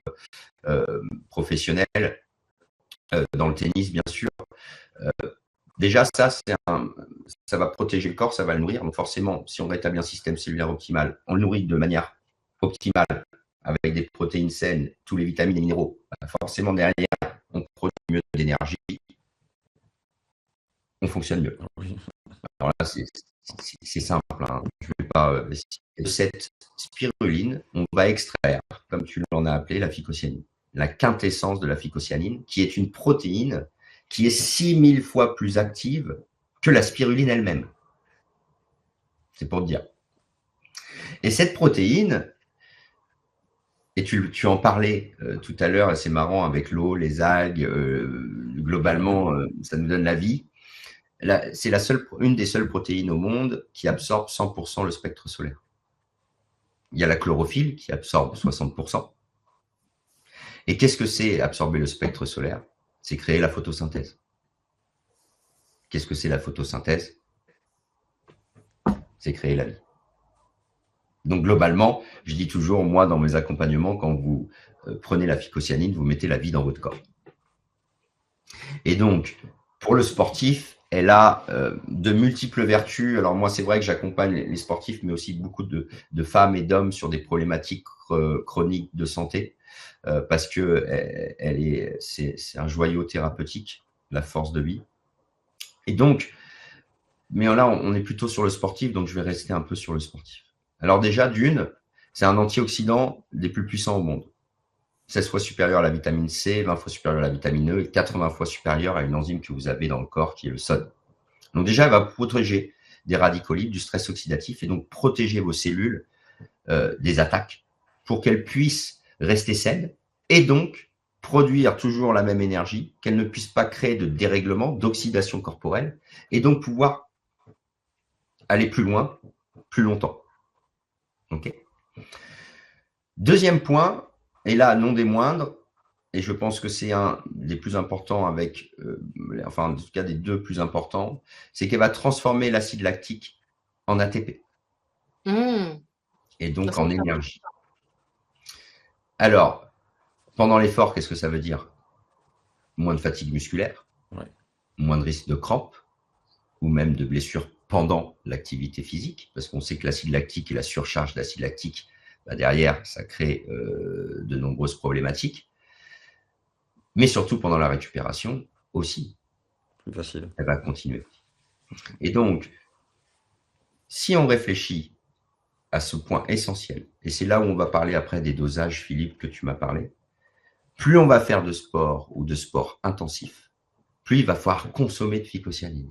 professionnel, dans le tennis, bien sûr. Déjà, ça va protéger le corps, ça va le nourrir. Donc forcément, si on rétablit un système cellulaire optimal, on le nourrit de manière optimale, avec des protéines saines, tous les vitamines et minéraux. Forcément, derrière, on produit mieux d'énergie, on fonctionne mieux. Alors là, c'est simple. Hein. Je ne vais pas. Cette spiruline, on va extraire, comme tu l'en as appelé, la phycocyanine, la quintessence de la phycocyanine, qui est une protéine qui est 6000 fois plus active que la spiruline elle-même. C'est pour te dire. Et cette protéine, et tu en parlais tout à l'heure, et c'est marrant avec l'eau, les algues, globalement, ça nous donne la vie. C'est une des seules protéines au monde qui absorbe 100% le spectre solaire. Il y a la chlorophylle qui absorbe 60%. Et qu'est-ce que c'est absorber le spectre solaire? C'est créer la photosynthèse. Qu'est-ce que c'est la photosynthèse? C'est créer la vie. Donc globalement, je dis toujours, moi, dans mes accompagnements, quand vous prenez la phycocyanine, vous mettez la vie dans votre corps. Et donc, pour le sportif, elle a de multiples vertus. Alors moi, c'est vrai que j'accompagne les sportifs, mais aussi beaucoup de femmes et d'hommes sur des problématiques chroniques de santé, parce que c'est un joyau thérapeutique, la force de vie. Et donc, mais là, on est plutôt sur le sportif, donc je vais rester un peu sur le sportif. Alors déjà, c'est un antioxydant des plus puissants au monde. 16 fois supérieur à la vitamine C, 20 fois supérieur à la vitamine E et 80 fois supérieur à une enzyme que vous avez dans le corps qui est le SOD. Donc déjà, elle va protéger des radicaux libres, du stress oxydatif et donc protéger vos cellules des attaques pour qu'elles puissent rester saines et donc produire toujours la même énergie, qu'elles ne puissent pas créer de dérèglement, d'oxydation corporelle et donc pouvoir aller plus loin, plus longtemps. Okay. Deuxième point, et là, non des moindres, et je pense que c'est un des plus importants enfin, en tout cas des deux plus importants, c'est qu'elle va transformer l'acide lactique en ATP. Et donc en énergie. Alors, pendant l'effort, qu'est-ce que ça veut dire? Moins de fatigue musculaire, moins de risque de crampes, ou même de blessures pendant l'activité physique, parce qu'on sait que l'acide lactique et la surcharge d'acide lactique, derrière, ça crée de nombreuses problématiques. Mais surtout pendant la récupération aussi. Plus facile. Elle va continuer. Et donc, si on réfléchit à ce point essentiel, et c'est là où on va parler après des dosages, Philippe, que tu m'as parlé, plus on va faire de sport ou de sport intensif, plus il va falloir consommer de phycocyanine.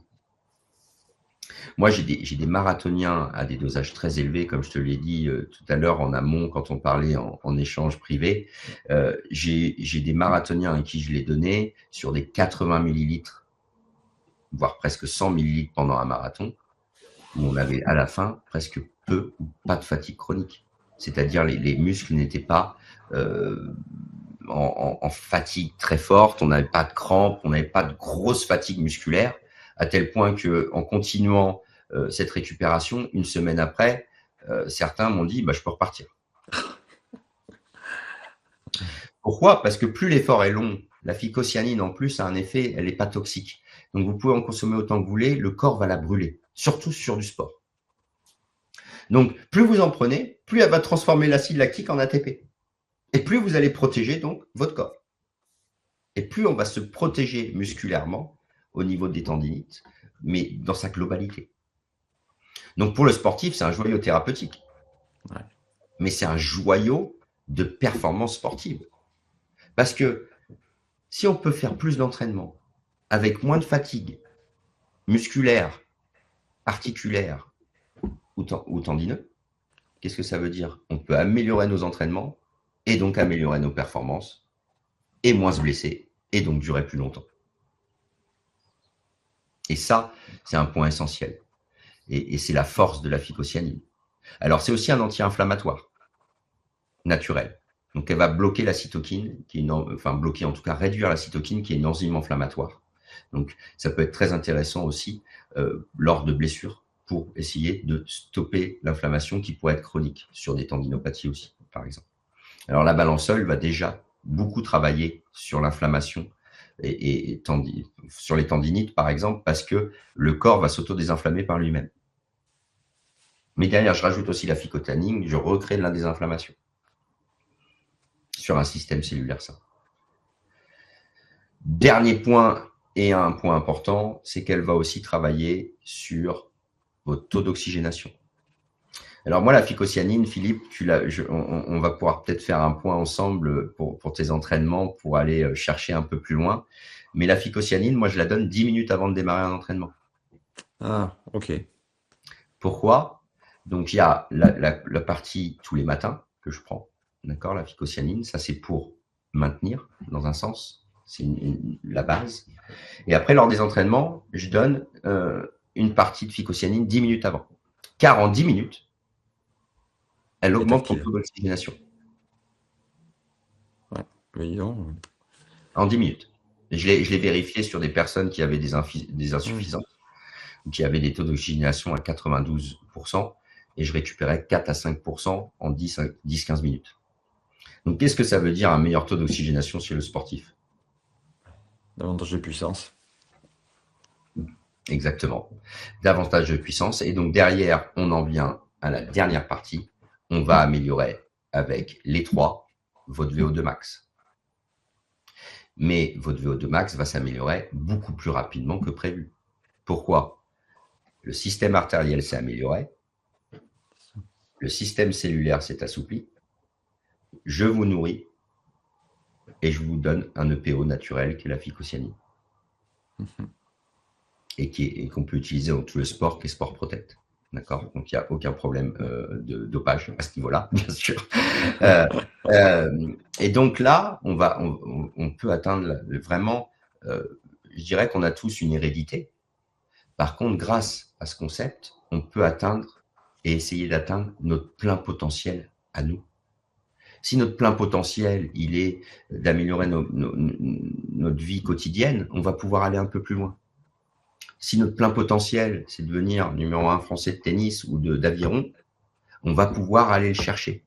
Moi, j'ai des marathoniens à des dosages très élevés, comme je te l'ai dit tout à l'heure en amont, quand on parlait en échange privé. J'ai des marathoniens à qui je l'ai donné sur des 80 millilitres, voire presque 100 millilitres pendant un marathon. où on avait à la fin presque peu ou pas de fatigue chronique. C'est-à-dire les muscles n'étaient pas en fatigue très forte, on n'avait pas de crampes, on n'avait pas de grosse fatigue musculaire, à tel point qu'en continuant cette récupération, une semaine après, certains m'ont dit je peux repartir. Pourquoi? Parce que plus l'effort est long, la phycocyanine en plus a un effet, elle n'est pas toxique. Donc vous pouvez en consommer autant que vous voulez, le corps va la brûler, surtout sur du sport. Donc plus vous en prenez, plus elle va transformer l'acide lactique en ATP. Et plus vous allez protéger donc votre corps. Et plus on va se protéger musculairement au niveau des tendinites, mais dans sa globalité. Donc pour le sportif, c'est un joyau thérapeutique. Ouais. Mais c'est un joyau de performance sportive. Parce que si on peut faire plus d'entraînement avec moins de fatigue musculaire, articulaire ou tendineux, qu'est-ce que ça veut dire? On peut améliorer nos entraînements et donc améliorer nos performances et moins se blesser et donc durer plus longtemps. Et ça, c'est un point essentiel. Et c'est la force de la phycocyanine. Alors, c'est aussi un anti-inflammatoire naturel. Donc, elle va bloquer la cytokine, bloquer en tout cas, réduire la cytokine qui est une enzyme inflammatoire. Donc, ça peut être très intéressant aussi lors de blessures pour essayer de stopper l'inflammation qui pourrait être chronique sur des tendinopathies aussi, par exemple. Alors, la balançole va déjà beaucoup travailler sur l'inflammation et sur les tendinites, par exemple, parce que le corps va s'auto-désinflammer par lui-même. Mais derrière, je rajoute aussi la phycocyanine, je recrée de la désinflammation sur un système cellulaire sain. Dernier point, et un point important, c'est qu'elle va aussi travailler sur votre taux d'oxygénation. Alors moi, la phycocyanine, Philippe, on va pouvoir peut-être faire un point ensemble pour tes entraînements, pour aller chercher un peu plus loin. Mais la phycocyanine, moi, je la donne 10 minutes avant de démarrer un entraînement. Ah, ok. Pourquoi? Donc, il y a la partie tous les matins que je prends, d'accord, la phycocyanine. Ça, c'est pour maintenir, dans un sens. C'est la base. Et après, lors des entraînements, je donne une partie de phycocyanine 10 minutes avant. Car en 10 minutes, elle augmente ton taux d'oxygénation. Ouais, évidemment. En 10 minutes. Je l'ai vérifié sur des personnes qui avaient des insuffisances, ou qui avaient des taux d'oxygénation à 92%, et je récupérais 4 à 5% en 10-15 minutes. Donc, qu'est-ce que ça veut dire un meilleur taux d'oxygénation chez le sportif? Davantage de puissance. Exactement. Davantage de puissance. Et donc, derrière, on en vient à la dernière partie. On va améliorer avec les 3 votre VO2 max. Mais votre VO2 max va s'améliorer beaucoup plus rapidement que prévu. Pourquoi? Le système artériel s'est amélioré. Le système cellulaire s'est assoupli. Je vous nourris et je vous donne un EPO naturel qui est la phycocyanine. Et qu'on peut utiliser dans tous les sports, qui est Sport Protect. D'accord? Donc, il n'y a aucun problème de dopage à ce niveau-là, bien sûr. Et donc là, on peut atteindre vraiment, je dirais qu'on a tous une hérédité. Par contre, grâce à ce concept, on peut atteindre et essayer d'atteindre notre plein potentiel à nous. Si notre plein potentiel, il est d'améliorer notre vie quotidienne, on va pouvoir aller un peu plus loin. Si notre plein potentiel, c'est de devenir numéro 1 français de tennis ou d'aviron, on va pouvoir aller le chercher.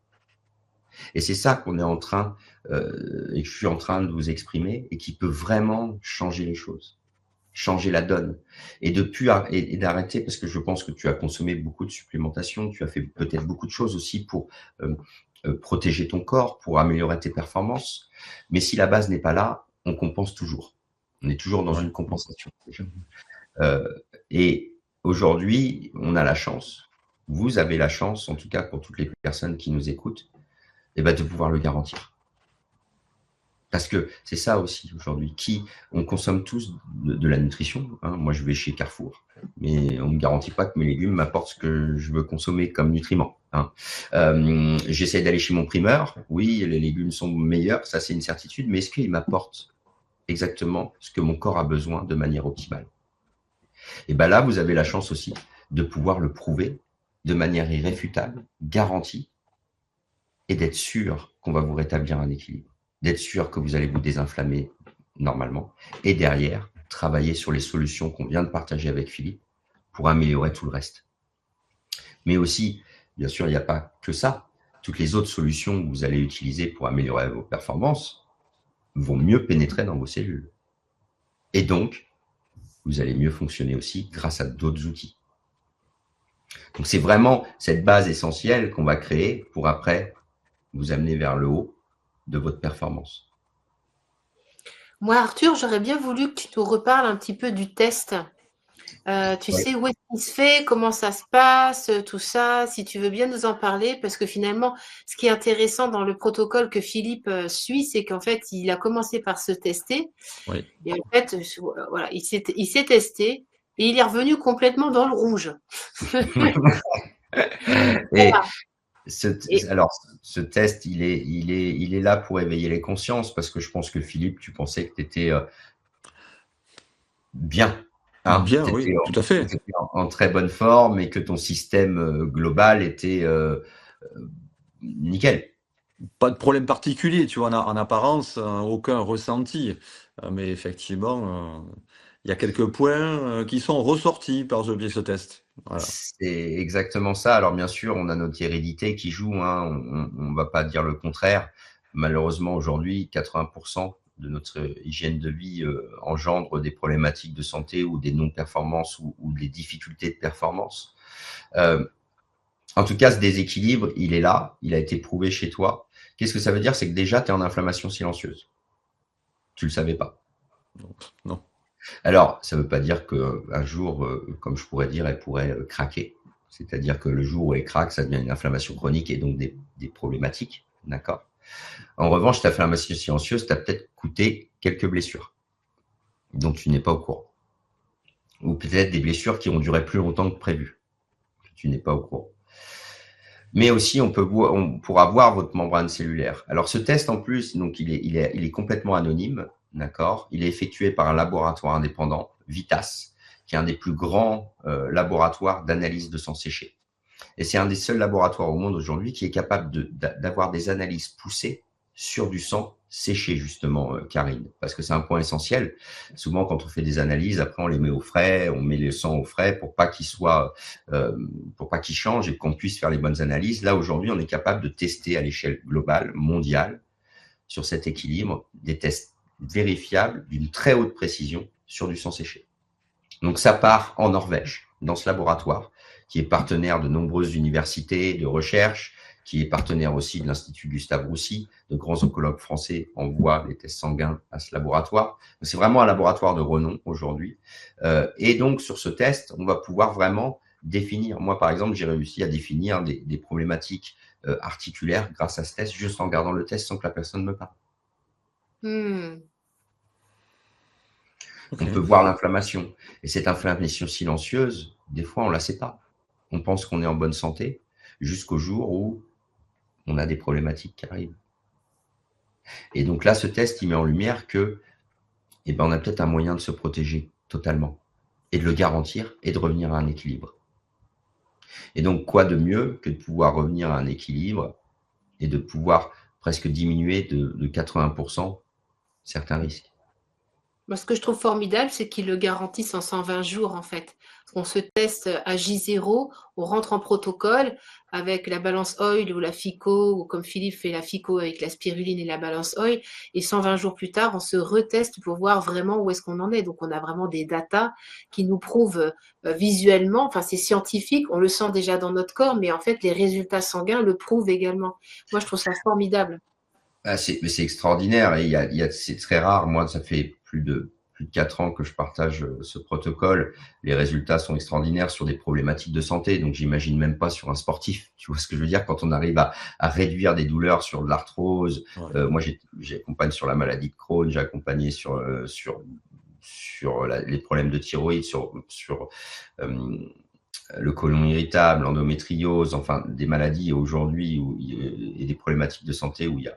Et c'est ça qu'on est en train, et que je suis en train de vous exprimer, et qui peut vraiment changer les choses, changer la donne. Et d'arrêter, parce que je pense que tu as consommé beaucoup de supplémentation, tu as fait peut-être beaucoup de choses aussi pour protéger ton corps, pour améliorer tes performances. Mais si la base n'est pas là, on compense toujours. On est toujours dans une compensation. Et aujourd'hui, on a la chance, vous avez la chance, en tout cas pour toutes les personnes qui nous écoutent, de pouvoir le garantir. Parce que c'est ça aussi aujourd'hui, on consomme tous de la nutrition. Hein. Moi, je vais chez Carrefour, mais on ne me garantit pas que mes légumes m'apportent ce que je veux consommer comme nutriments. Hein. J'essaie d'aller chez mon primeur. Oui, les légumes sont meilleurs, ça c'est une certitude, mais est-ce qu'ils m'apportent exactement ce que mon corps a besoin de manière optimale? Et là, vous avez la chance aussi de pouvoir le prouver de manière irréfutable, garantie, et d'être sûr qu'on va vous rétablir un équilibre, d'être sûr que vous allez vous désinflammer normalement, et derrière, travailler sur les solutions qu'on vient de partager avec Philippe pour améliorer tout le reste. Mais aussi, bien sûr, il n'y a pas que ça. Toutes les autres solutions que vous allez utiliser pour améliorer vos performances vont mieux pénétrer dans vos cellules. Et donc, vous allez mieux fonctionner aussi grâce à d'autres outils. Donc, c'est vraiment cette base essentielle qu'on va créer pour après vous amener vers le haut de votre performance. Moi, Arthur, j'aurais bien voulu que tu nous reparles un petit peu du test. Tu sais où est-ce qu'il se fait, comment ça se passe, tout ça, si tu veux bien nous en parler, parce que finalement, ce qui est intéressant dans le protocole que Philippe suit, c'est qu'en fait, il a commencé par se tester, et en fait, voilà, il s'est testé, et il est revenu complètement dans le rouge. Alors, ce test, il est là pour éveiller les consciences, parce que je pense que Philippe, tu pensais que tu étais bien. Bien, oui, tout à fait. Tu étais en très bonne forme et que ton système global était nickel. Pas de problème particulier, tu vois, en apparence, aucun ressenti. Mais effectivement, il y a quelques points qui sont ressortis par ce test. Voilà. C'est exactement ça. Alors bien sûr, on a notre hérédité qui joue, hein. On ne va pas dire le contraire. Malheureusement, aujourd'hui, 80% de notre hygiène de vie engendre des problématiques de santé ou des non-performances ou des difficultés de performance. En tout cas, ce déséquilibre, il est là, il a été prouvé chez toi. Qu'est-ce que ça veut dire? C'est que déjà, tu es en inflammation silencieuse. Tu ne le savais pas. Non. Alors, ça ne veut pas dire qu'un jour, comme je pourrais dire, elle pourrait craquer. C'est-à-dire que le jour où elle craque, ça devient une inflammation chronique et donc des problématiques. D'accord? En revanche, ta inflammation silencieuse t'a peut-être coûté quelques blessures dont tu n'es pas au courant. Ou peut-être des blessures qui ont duré plus longtemps que prévu, que tu n'es pas au courant. Mais aussi, on pourra voir votre membrane cellulaire. Alors, ce test, en plus, donc, il est complètement anonyme, d'accord? Il est effectué par un laboratoire indépendant, Vitas, qui est un des plus grands laboratoires d'analyse de sang séché. Et c'est un des seuls laboratoires au monde aujourd'hui qui est capable d'avoir des analyses poussées sur du sang séché, justement, Karine, parce que c'est un point essentiel. Souvent, quand on fait des analyses, après, on les met au frais, on met le sang au frais pour pas qu'il change et qu'on puisse faire les bonnes analyses. Là, aujourd'hui, on est capable de tester à l'échelle globale, mondiale, sur cet équilibre, des tests vérifiables d'une très haute précision sur du sang séché. Donc, ça part en Norvège, dans ce laboratoire, qui est partenaire de nombreuses universités de recherche, qui est partenaire aussi de l'Institut Gustave Roussy. De grands oncologues français envoient les tests sanguins à ce laboratoire. C'est vraiment un laboratoire de renom aujourd'hui. Et donc, sur ce test, on va pouvoir vraiment définir. Moi, par exemple, j'ai réussi à définir des problématiques articulaires grâce à ce test, juste en regardant le test sans que la personne me parle. Okay. On peut voir l'inflammation. Et cette inflammation silencieuse, des fois, on ne la sait pas. On pense qu'on est en bonne santé jusqu'au jour où on a des problématiques qui arrivent. Et donc là, ce test, il met en lumière que, on a peut-être un moyen de se protéger totalement et de le garantir et de revenir à un équilibre. Et donc, quoi de mieux que de pouvoir revenir à un équilibre et de pouvoir presque diminuer de 80% certains risques. Moi, ce que je trouve formidable, c'est qu'ils le garantissent en 120 jours, en fait. On se teste à J0, on rentre en protocole avec la balance oil ou la FICO, ou comme Philippe fait la FICO avec la spiruline et la balance oil, et 120 jours plus tard, on se reteste pour voir vraiment où est-ce qu'on en est. Donc, on a vraiment des datas qui nous prouvent visuellement, enfin, c'est scientifique, on le sent déjà dans notre corps, mais en fait, les résultats sanguins le prouvent également. Moi, je trouve ça formidable. Ah, c'est extraordinaire et c'est très rare. Moi, ça fait plus de 4 ans que je partage ce protocole. Les résultats sont extraordinaires sur des problématiques de santé. Donc, j'imagine même pas sur un sportif. Tu vois ce que je veux dire? Quand on arrive à réduire des douleurs sur de l'arthrose. Ouais. Moi, j'accompagne sur la maladie de Crohn, j'ai accompagné sur les problèmes de thyroïde, sur le côlon irritable, l'endométriose, enfin, des maladies aujourd'hui et des problématiques de santé où il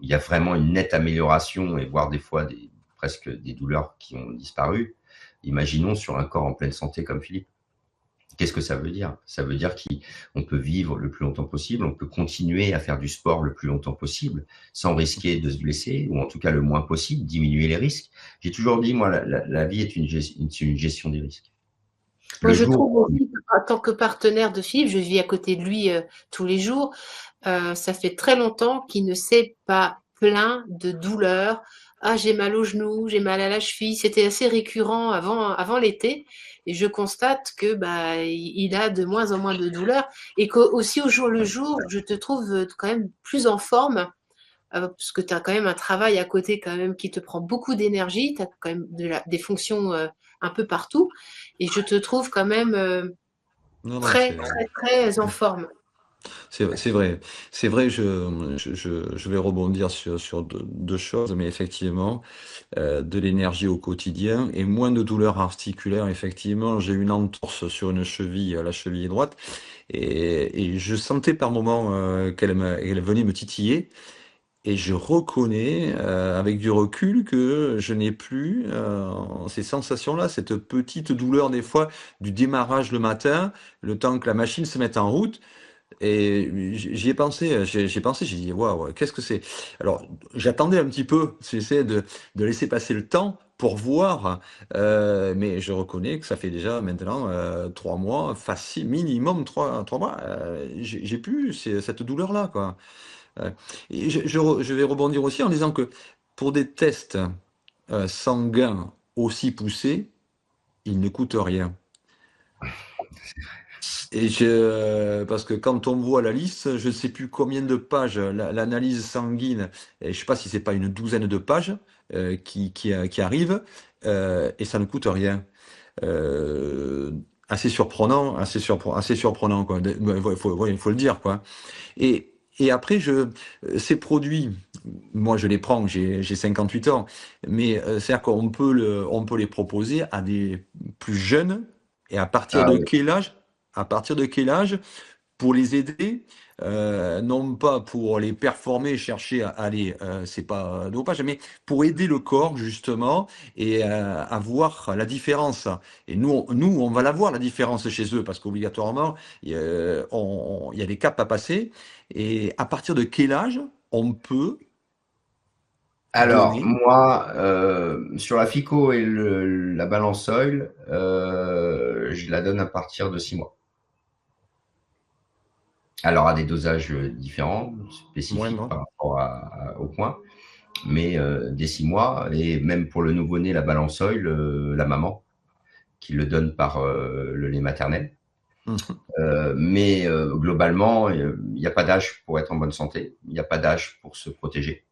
y a vraiment une nette amélioration et voire des fois presque des douleurs qui ont disparu. Imaginons sur un corps en pleine santé comme Philippe, Qu'est-ce que ça veut dire? Ça veut dire qu'on peut vivre le plus longtemps possible, on peut continuer à faire du sport le plus longtemps possible, sans risquer de se blesser, ou en tout cas le moins possible, diminuer les risques. J'ai toujours dit, moi, la vie est une gestion des risques. Moi, je trouve aussi, en tant que partenaire de Philippe, je vis à côté de lui tous les jours, ça fait très longtemps qu'il ne s'est pas plaint de douleur. Ah, j'ai mal au genou, j'ai mal à la cheville. C'était assez récurrent avant l'été. Et je constate que il a de moins en moins de douleurs. Et qu'aussi au jour le jour, je te trouve quand même plus en forme. Parce que tu as quand même un travail à côté quand même qui te prend beaucoup d'énergie. Tu as quand même des fonctions un peu partout. Et je te trouve quand même très, très, très en forme. C'est vrai. C'est vrai, je vais rebondir sur deux choses, mais effectivement, de l'énergie au quotidien et moins de douleurs articulaires. Effectivement, j'ai une entorse sur une cheville, la cheville droite, et je sentais par moments qu'elle venait me titiller. Et je reconnais avec du recul que je n'ai plus ces sensations-là, cette petite douleur des fois du démarrage le matin, le temps que la machine se mette en route. Et j'y ai pensé, j'ai dit, waouh, qu'est-ce que c'est? Alors, j'attendais un petit peu, j'essayais de laisser passer le temps pour voir, mais je reconnais que ça fait déjà maintenant 3 mois, facile, minimum trois mois, j'ai plus cette douleur-là, quoi. Et je vais rebondir aussi en disant que pour des tests sanguins aussi poussés, ils ne coûtent rien. Parce que quand on voit la liste, je ne sais plus combien de pages, l'analyse sanguine, et je ne sais pas si c'est pas une douzaine de pages qui arrivent, et ça ne coûte rien. Assez surprenant, assez surprenant, quoi. Il faut le dire, quoi. Et après, ces produits, moi je les prends, j'ai 58 ans, mais c'est-à-dire on peut les proposer à des plus jeunes, et à partir Ah de oui. quel âge? À partir de quel âge pour les aider, non pas pour les performer, chercher à aller, c'est pas dopage, mais pour aider le corps justement et à voir la différence. Et nous, on va la voir la différence chez eux parce qu'obligatoirement, il y a des caps à passer. Et à partir de quel âge on peut Alors, donner? moi, sur la FICO et la balance oil, je la donne à partir de 6 mois. Alors, à des dosages différents, spécifiques Moindre. par rapport au point, mais dès 6 mois, et même pour le nouveau-né, la balance oil, la maman, qui le donne par le lait maternel. Mhm. Mais globalement, il n'y a pas d'âge pour être en bonne santé, il n'y a pas d'âge pour se protéger.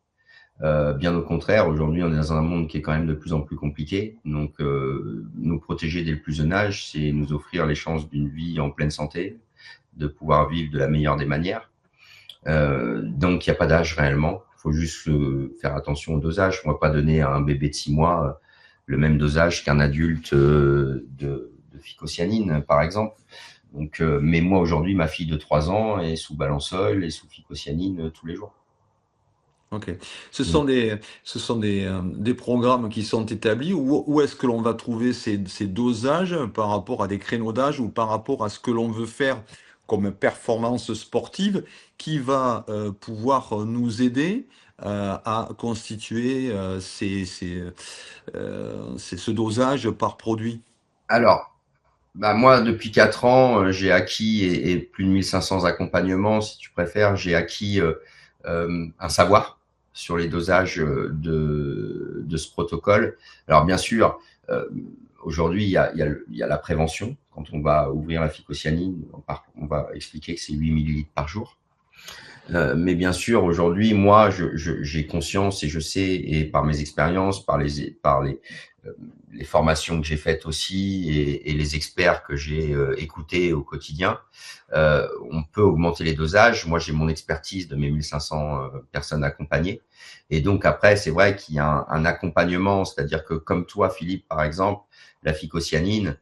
Bien au contraire, aujourd'hui, on est dans un monde qui est quand même de plus en plus compliqué. Donc, nous protéger dès le plus jeune âge, c'est nous offrir les chances d'une vie en pleine santé, de pouvoir vivre de la meilleure des manières. Donc, il n'y a pas d'âge réellement. Il faut juste faire attention au dosage. On ne va pas donner à un bébé de 6 mois le même dosage qu'un adulte de phycocyanine, par exemple. Donc, mais moi, aujourd'hui, ma fille de 3 ans est sous balansol et sous phycocyanine tous les jours. Ok. Ce sont des programmes qui sont établis. Où est-ce que l'on va trouver ces dosages par rapport à des créneaux d'âge ou par rapport à ce que l'on veut faire comme performance sportive qui va pouvoir nous aider à constituer ce dosage par produit? Alors, bah moi, depuis 4 ans, j'ai acquis, et plus de 1500 accompagnements, si tu préfères, j'ai acquis un savoir sur les dosages de ce protocole. Alors, bien sûr, euh, aujourd'hui, il y a la prévention. Quand on va ouvrir la phycocyanine, on va expliquer que c'est 8 millilitres par jour. Mais bien sûr, aujourd'hui, moi, j'ai conscience et je sais, et par mes expériences, euh, les formations que j'ai faites aussi et les experts que j'ai écoutés au quotidien, on peut augmenter les dosages. Moi, j'ai mon expertise de mes 1500 personnes accompagnées. Et donc après, c'est vrai qu'il y a un accompagnement, c'est-à-dire que comme toi, Philippe, par exemple, la phycocyanine,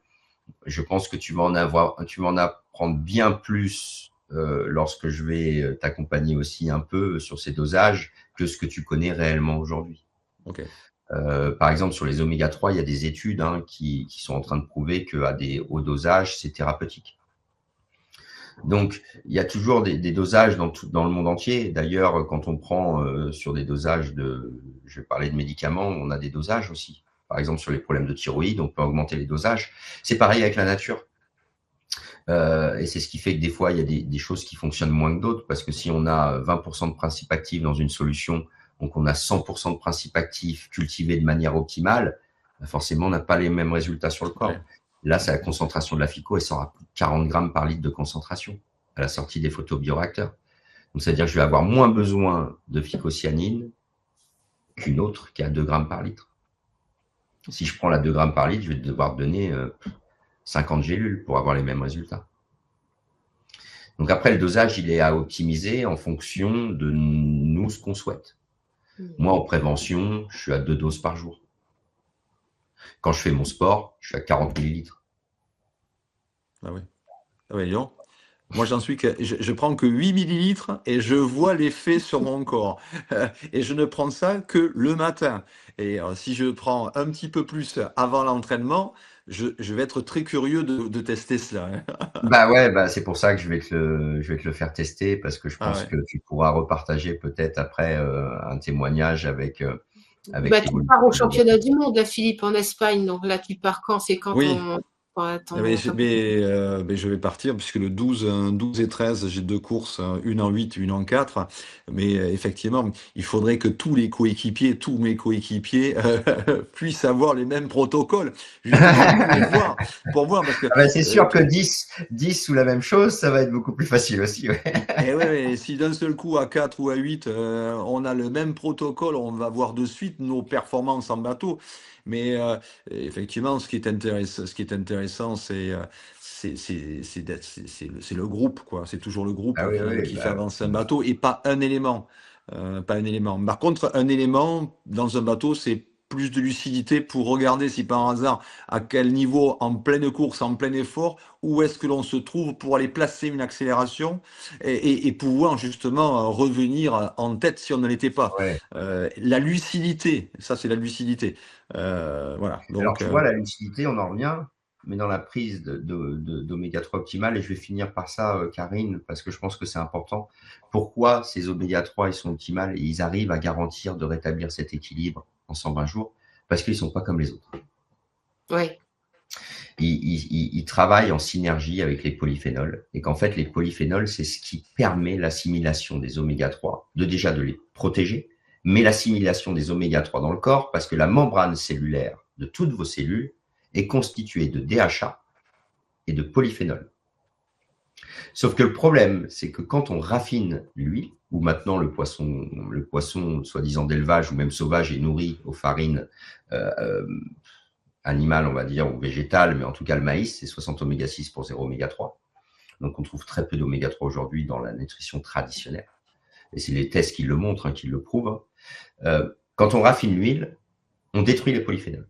je pense que tu vas en apprendre bien plus lorsque je vais t'accompagner aussi un peu sur ces dosages que ce que tu connais réellement aujourd'hui. Ok. Par exemple, sur les oméga 3, il y a des études qui sont en train de prouver qu'à des hauts dosages, c'est thérapeutique. Donc, il y a toujours des dosages dans le monde entier. D'ailleurs, quand on prend sur des dosages je vais parler de médicaments, on a des dosages aussi. Par exemple, sur les problèmes de thyroïde, on peut augmenter les dosages. C'est pareil avec la nature. Et c'est ce qui fait que des fois, il y a des choses qui fonctionnent moins que d'autres, parce que si on a 20% de principes actifs dans une solution, donc on a 100% de principes actifs cultivés de manière optimale, forcément, on n'a pas les mêmes résultats sur le corps. Ouais. Là, c'est la concentration de la FICO, elle sort à 40 grammes par litre de concentration à la sortie des photobioréacteurs. Donc, c'est-à-dire que je vais avoir moins besoin de phycocyanine qu'une autre qui a 2 grammes par litre. Si je prends la 2 grammes par litre, je vais devoir donner 50 gélules pour avoir les mêmes résultats. Donc après, le dosage, il est à optimiser en fonction de nous, ce qu'on souhaite. Moi, en prévention, je suis à 2 doses par jour. Quand je fais mon sport, je suis à 40 millilitres. Ah oui. Ah oui, non. Moi, je prends que 8 millilitres et je vois l'effet sur mon corps. Et je ne prends ça que le matin. Et si je prends un petit peu plus avant l'entraînement, je vais être très curieux de tester cela. Bah ouais, c'est pour ça que je vais te le faire tester, parce que je pense ouais. que tu pourras repartager peut-être après un témoignage avec tu pars au championnat du monde, là, Philippe, en Espagne. Donc là, tu pars quand? C'est quand Oui. Je vais partir, puisque le 12 et 13, j'ai 2 courses, une en 8, une en 4. Mais effectivement, il faudrait que tous mes coéquipiers puissent avoir les mêmes protocoles, justement, pour voir. Parce que, c'est sûr que 10 sous la même chose, ça va être beaucoup plus facile aussi. Ouais. Et si d'un seul coup, à 4 ou à 8, on a le même protocole, on va voir de suite nos performances en bateau. Mais effectivement, ce qui est intéressant, c'est le groupe, quoi. C'est toujours le groupe qui fait avancer un bateau, et pas un élément. Pas un élément. Par contre, un élément dans un bateau, c'est plus de lucidité pour regarder si par hasard, à quel niveau, en pleine course, en plein effort, où est-ce que l'on se trouve pour aller placer une accélération et pouvoir justement revenir en tête si on ne l'était pas. Ouais. La lucidité, ça c'est la lucidité. Voilà. Donc, alors, tu vois, la lucidité, on en revient, mais dans la prise d'oméga 3 optimale, et je vais finir par ça, Karine, parce que je pense que c'est important. Pourquoi ces oméga 3, ils sont optimales et ils arrivent à garantir de rétablir cet équilibre en 120 jours? Parce qu'ils ne sont pas comme les autres. Oui. Ils travaillent en synergie avec les polyphénols, et qu'en fait, les polyphénols, c'est ce qui permet l'assimilation des oméga 3, déjà de les protéger, mais l'assimilation des oméga 3 dans le corps, parce que la membrane cellulaire de toutes vos cellules est constituée de DHA et de polyphénols. Sauf que le problème, c'est que quand on raffine l'huile, ou maintenant le poisson soi-disant d'élevage ou même sauvage est nourri aux farines animal, on va dire, ou végétal, mais en tout cas le maïs, c'est 60 oméga 6 pour 0 oméga 3. Donc on trouve très peu d'oméga 3 aujourd'hui dans la nutrition traditionnelle. Et c'est les tests qui le montrent, qui le prouvent. Quand on raffine l'huile, on détruit les polyphénols.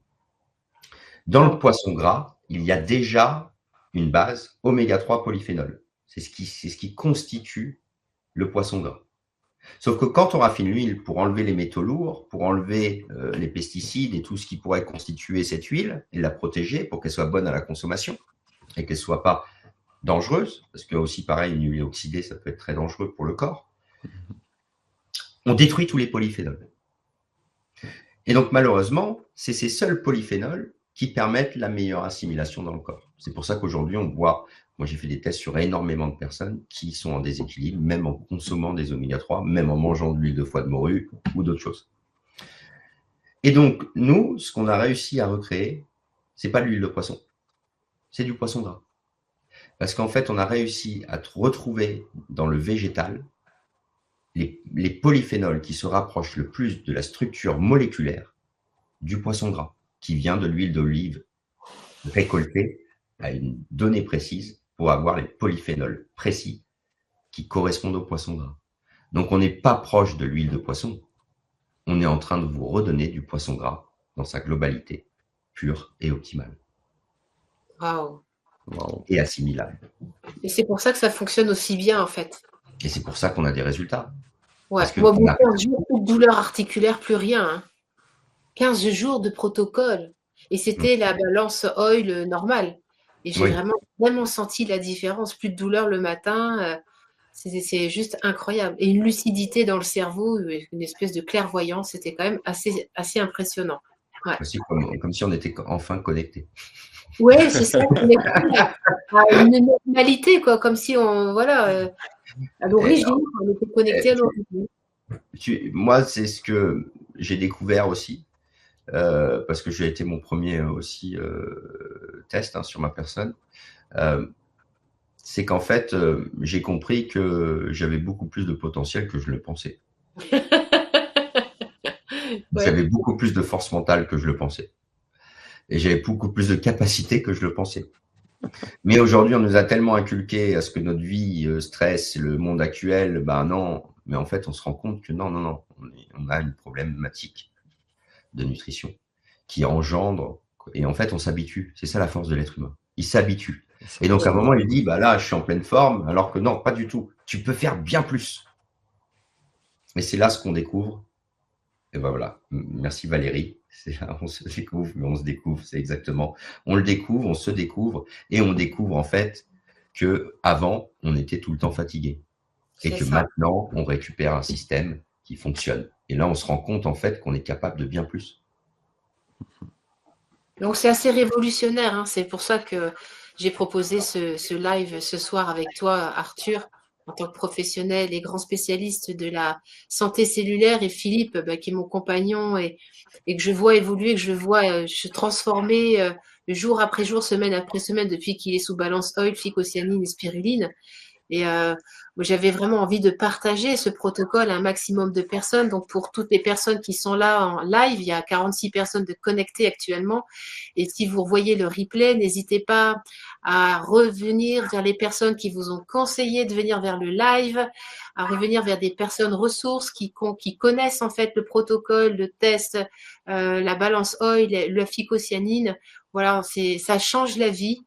Dans le poisson gras, il y a déjà une base oméga 3 polyphénol. C'est ce qui constitue le poisson gras. Sauf que quand on raffine l'huile pour enlever les métaux lourds, pour enlever les pesticides et tout ce qui pourrait constituer cette huile et la protéger pour qu'elle soit bonne à la consommation et qu'elle ne soit pas dangereuse, parce que aussi pareil, une huile oxydée, ça peut être très dangereux pour le corps, on détruit tous les polyphénols. Et donc malheureusement, c'est ces seuls polyphénols qui permettent la meilleure assimilation dans le corps. C'est pour ça qu'aujourd'hui, on voit, moi j'ai fait des tests sur énormément de personnes qui sont en déséquilibre, même en consommant des oméga 3, même en mangeant de l'huile de foie de morue ou d'autres choses. Et donc, nous, ce qu'on a réussi à recréer, c'est pas de l'huile de poisson, c'est du poisson gras. Parce qu'en fait, on a réussi à retrouver dans le végétal les polyphénols qui se rapprochent le plus de la structure moléculaire du poisson gras, qui vient de l'huile d'olive récoltée à une donnée précise pour avoir les polyphénols précis qui correspondent au poisson gras. Donc, on n'est pas proche de l'huile de poisson. On est en train de vous redonner du poisson gras dans sa globalité, pure et optimale. Waouh. Et assimilable. Et c'est pour ça que ça fonctionne aussi bien, en fait. Et c'est pour ça qu'on a des résultats. Ouais. Moi, 15 jours de douleur articulaire, plus rien. 15 jours de protocole. Et c'était la balance oil normale. Et j'ai vraiment senti la différence. Plus de douleur le matin. C'est juste incroyable. Et une lucidité dans le cerveau, une espèce de clairvoyance. C'était quand même assez impressionnant. Ouais. C'est comme si on était enfin connectés. Oui, c'est ça, une normalité, quoi, comme si à l'origine, on était connecté à l'origine. Moi, c'est ce que j'ai découvert aussi, parce que j'ai été mon premier aussi test sur ma personne. C'est qu'en fait, j'ai compris que j'avais beaucoup plus de potentiel que je le pensais. J'avais beaucoup plus de force mentale que je le pensais. Et j'avais beaucoup plus de capacité que je le pensais. Mais aujourd'hui, on nous a tellement inculqué à ce que notre vie, stress, le monde actuel, non. Mais en fait, on se rend compte que non. On a une problématique de nutrition qui engendre. Et en fait, on s'habitue. C'est ça la force de l'être humain. Il s'habitue. Et donc, à un moment, il dit, là, je suis en pleine forme, alors que non, pas du tout. Tu peux faire bien plus. Et c'est là ce qu'on découvre. Et voilà. Merci Valérie. On se découvre, mais on se découvre. C'est exactement. On le découvre, on se découvre, et on découvre en fait que avant, on était tout le temps fatigué. Et que maintenant, on récupère un système qui fonctionne. Et là, on se rend compte en fait qu'on est capable de bien plus. Donc, c'est assez révolutionnaire. C'est pour ça que j'ai proposé ce live ce soir avec toi, Arthur, en tant que professionnel et grand spécialiste de la santé cellulaire, et Philippe, qui est mon compagnon et que je vois évoluer, que je vois se transformer jour après jour, semaine après semaine, depuis qu'il est sous Balance Oil, phycocyanine et spiruline. Et j'avais vraiment envie de partager ce protocole à un maximum de personnes. Donc, pour toutes les personnes qui sont là en live, il y a 46 personnes de connectées actuellement. Et si vous voyez le replay, n'hésitez pas à revenir vers les personnes qui vous ont conseillé de venir vers le live, à revenir vers des personnes ressources qui connaissent en fait le protocole, le test, la balance oil, la phycocyanine. Voilà, ça change la vie.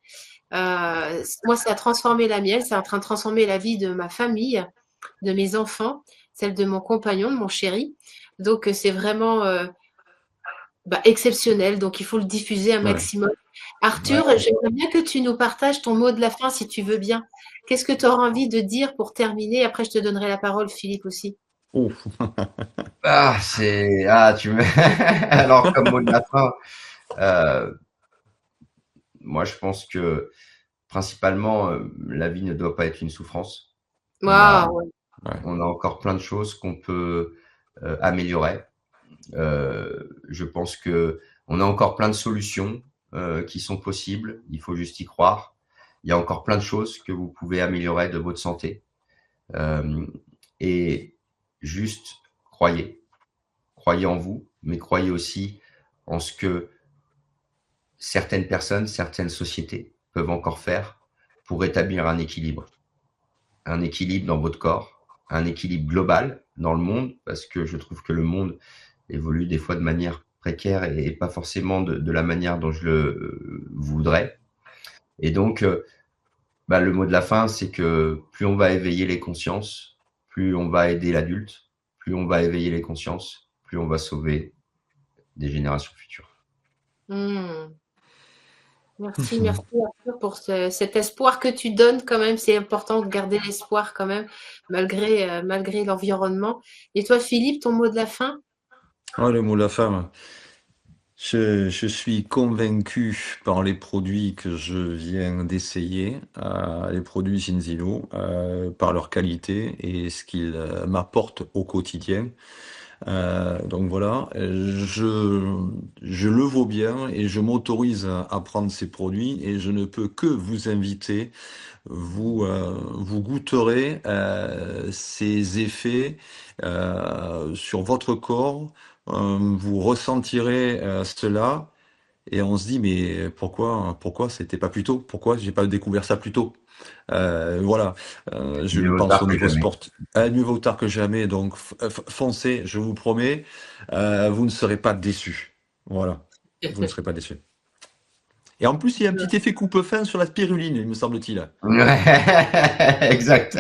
Moi, ça a transformé la mienne, c'est en train de transformer la vie de ma famille, de mes enfants, celle de mon compagnon, de mon chéri. Donc, c'est vraiment exceptionnel. Donc, il faut le diffuser un maximum. Arthur, j'aimerais bien que tu nous partages ton mot de la fin, si tu veux bien. Qu'est-ce que tu auras envie de dire pour terminer? Après, je te donnerai la parole, Philippe, aussi. Tu me... Alors, comme mot de la fin, moi, je pense que principalement, la vie ne doit pas être une souffrance. On a encore plein de choses qu'on peut améliorer. Je pense que on a encore plein de solutions qui sont possibles. Il faut juste y croire. Il y a encore plein de choses que vous pouvez améliorer de votre santé. Et juste croyez. Croyez en vous, mais croyez aussi en ce que certaines personnes, certaines sociétés peuvent encore faire pour établir un équilibre. Un équilibre dans votre corps, un équilibre global dans le monde, parce que je trouve que le monde évolue des fois de manière précaire et pas forcément de la manière dont je le voudrais. Et donc, le mot de la fin, c'est que plus on va éveiller les consciences, plus on va aider l'adulte, plus on va éveiller les consciences, plus on va sauver des générations futures. Merci Arthur pour cet espoir que tu donnes quand même. C'est important de garder l'espoir quand même, malgré l'environnement. Et toi, Philippe, ton mot de la fin? Le mot de la fin. Je suis convaincu par les produits que je viens d'essayer, les produits Zinzino, par leur qualité et ce qu'ils m'apportent au quotidien. Donc voilà, je le vaux bien et je m'autorise à prendre ces produits et je ne peux que vous inviter. Vous goûterez ces effets sur votre corps. Vous ressentirez cela et on se dit mais pourquoi c'était pas plus tôt? Pourquoi j'ai pas découvert ça plus tôt? Voilà, je le pense au niveau sportif. Mieux vaut tard que jamais, donc foncez, je vous promets, vous ne serez pas déçus. Voilà, vous ne serez pas déçus. Et en plus, il y a un petit effet coupe-fin sur la spiruline, il me semble-t-il. Exact.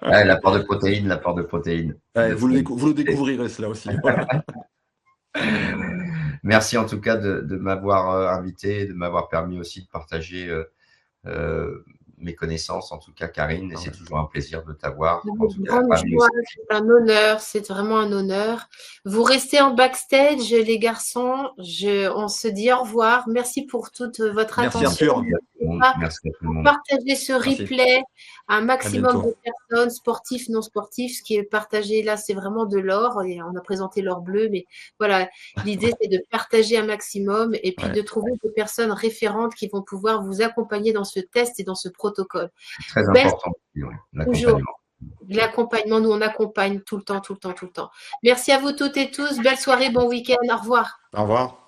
L'apport de protéines. Vous le découvrirez, cela aussi. Voilà. Merci en tout cas de m'avoir invité, de m'avoir permis aussi de partager mes connaissances, en tout cas, Karine, et c'est toujours un plaisir de t'avoir. En tout cas, Grande joie, c'est un honneur, c'est vraiment un honneur. Vous restez en backstage, les garçons. On se dit au revoir. Merci pour toute votre attention. Merci à tout le monde. Partagez ce replay à un maximum de personnes, sportifs, non sportifs. Ce qui est partagé là, c'est vraiment de l'or. Et on a présenté l'or bleu, mais voilà, l'idée c'est de partager un maximum et puis de trouver des personnes référentes qui vont pouvoir vous accompagner dans ce test et dans ce protocole. Très important, l'accompagnement. L'accompagnement, nous on accompagne tout le temps, tout le temps, tout le temps. Merci à vous toutes et tous. Belle soirée, bon week-end. Au revoir. Au revoir.